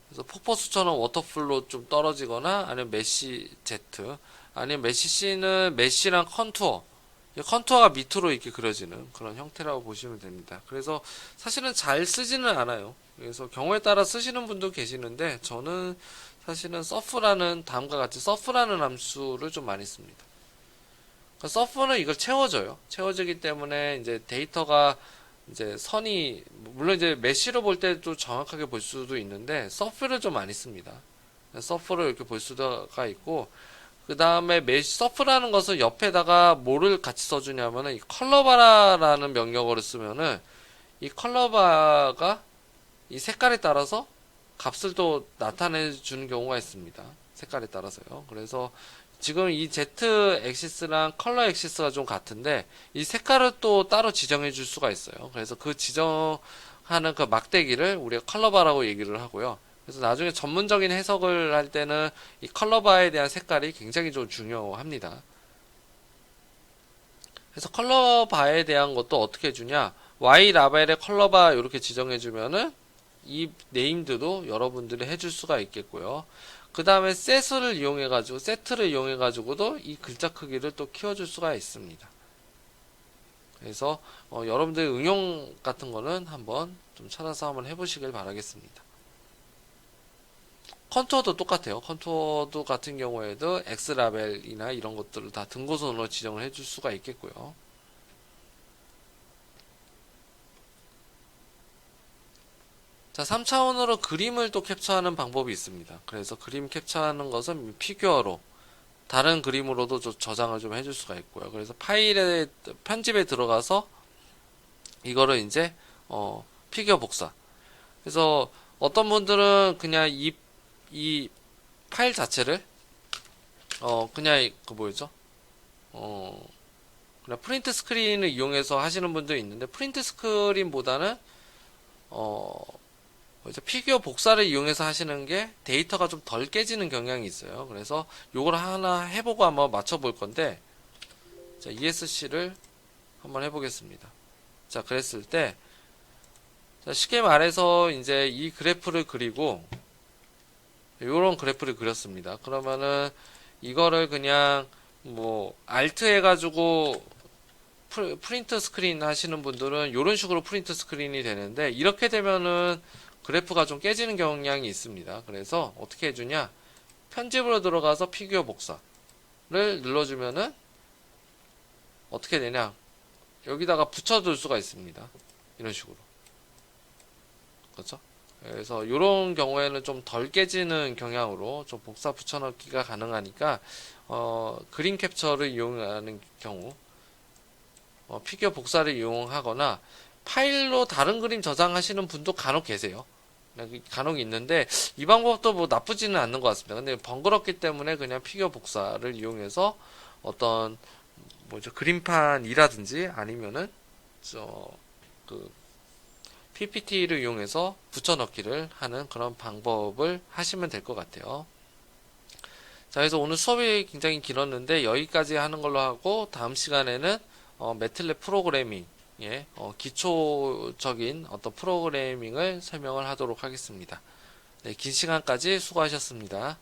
그래서 폭포수처럼 워터풀로 좀 떨어지거나 아니면 메시 Z 아니면 메시 C는 메시랑 컨투어, 컨투어가 밑으로 이렇게 그려지는 그런 형태라고 보시면 됩니다. 그래서 사실은 잘 쓰지는 않아요. 그래서 경우에 따라 쓰시는 분도 계시는데 저는 사실은 서프라는 다음과 같이 서프라는 함수를 좀 많이 씁니다. 그러니까 서프는 이걸 채워줘요. 채워주기 때문에 이제 데이터가 이제 선이 물론 이제 메시로 볼 때도 정확하게 볼 수도 있는데 서프를 좀 많이 씁니다. 서프를 이렇게 볼 수가 있고 그 다음에 메시 서프라는 것은 옆에다가 뭐를 같이 써주냐면은 이 컬러바라라는 명령어를 쓰면은 이 컬러바가 이 색깔에 따라서 값을 또 나타내 주는 경우가 있습니다. 색깔에 따라서요. 그래서 지금 이 Z 엑시스랑 컬러 엑시스가 좀 같은데 이 색깔을 또 따로 지정해 줄 수가 있어요. 그래서 그 지정하는 그 막대기를 우리가 컬러바라고 얘기를 하고요. 그래서 나중에 전문적인 해석을 할 때는 이 컬러바에 대한 색깔이 굉장히 좀 중요합니다. 그래서 컬러바에 대한 것도 어떻게 해주냐, Y 라벨의 컬러바 이렇게 지정해주면은 이 네임드도 여러분들이 해줄 수가 있겠고요. 그 다음에 세트를 이용해가지고도 이 글자 크기를 또 키워줄 수가 있습니다. 그래서 여러분들의 응용 같은 거는 한번 좀 찾아서 한번 해보시길 바라겠습니다. 컨투어도 똑같아요. 컨투어도 같은 경우에도 X라벨이나 이런 것들을 다 등고선으로 지정을 해줄 수가 있겠고요. 자, 3차원으로 그림을 또 캡처하는 방법이 있습니다. 그래서 그림 캡처하는 것은 피규어로 다른 그림으로도 저장을 좀 해줄 수가 있고요. 그래서 파일에 편집에 들어가서 이거를 이제 피규어 복사. 그래서 어떤 분들은 그냥 이 파일 자체를 그냥 그 뭐였죠? 그냥 프린트 스크린을 이용해서 하시는 분도 있는데, 프린트 스크린보다는 피규어 복사를 이용해서 하시는 게 데이터가 좀 덜 깨지는 경향이 있어요. 그래서 요걸 하나 해보고 한번 맞춰볼 건데, 자, ESC를 한번 해보겠습니다. 자, 그랬을 때, 자, 쉽게 말해서 이제 이 그래프를 그리고 요런 그래프를 그렸습니다. 그러면은 이거를 그냥 뭐 알트 해가지고 프린트 스크린 하시는 분들은 이런 식으로 프린트 스크린이 되는데, 이렇게 되면은 그래프가 좀 깨지는 경향이 있습니다. 그래서 어떻게 해주냐, 편집으로 들어가서 피규어 복사를 눌러주면은 어떻게 되냐, 여기다가 붙여둘 수가 있습니다. 이런 식으로. 그렇죠? 그래서 이런 경우에는 좀 덜 깨지는 경향으로 좀 복사 붙여넣기가 가능하니까 그림 캡처를 이용하는 경우, 피규어 복사를 이용하거나 파일로 다른 그림 저장하시는 분도 간혹 계세요. 간혹 있는데 이 방법도 뭐 나쁘지는 않는 것 같습니다. 근데 번거롭기 때문에 그냥 피규어 복사를 이용해서 어떤 뭐죠, 그림판이라든지 아니면은 그 PPT를 이용해서 붙여넣기를 하는 그런 방법을 하시면 될 것 같아요. 자, 그래서 오늘 수업이 굉장히 길었는데 여기까지 하는 걸로 하고, 다음 시간에는 매틀랩 프로그래밍, 기초적인 어떤 프로그래밍을 설명을 하도록 하겠습니다. 네, 긴 시간까지 수고하셨습니다.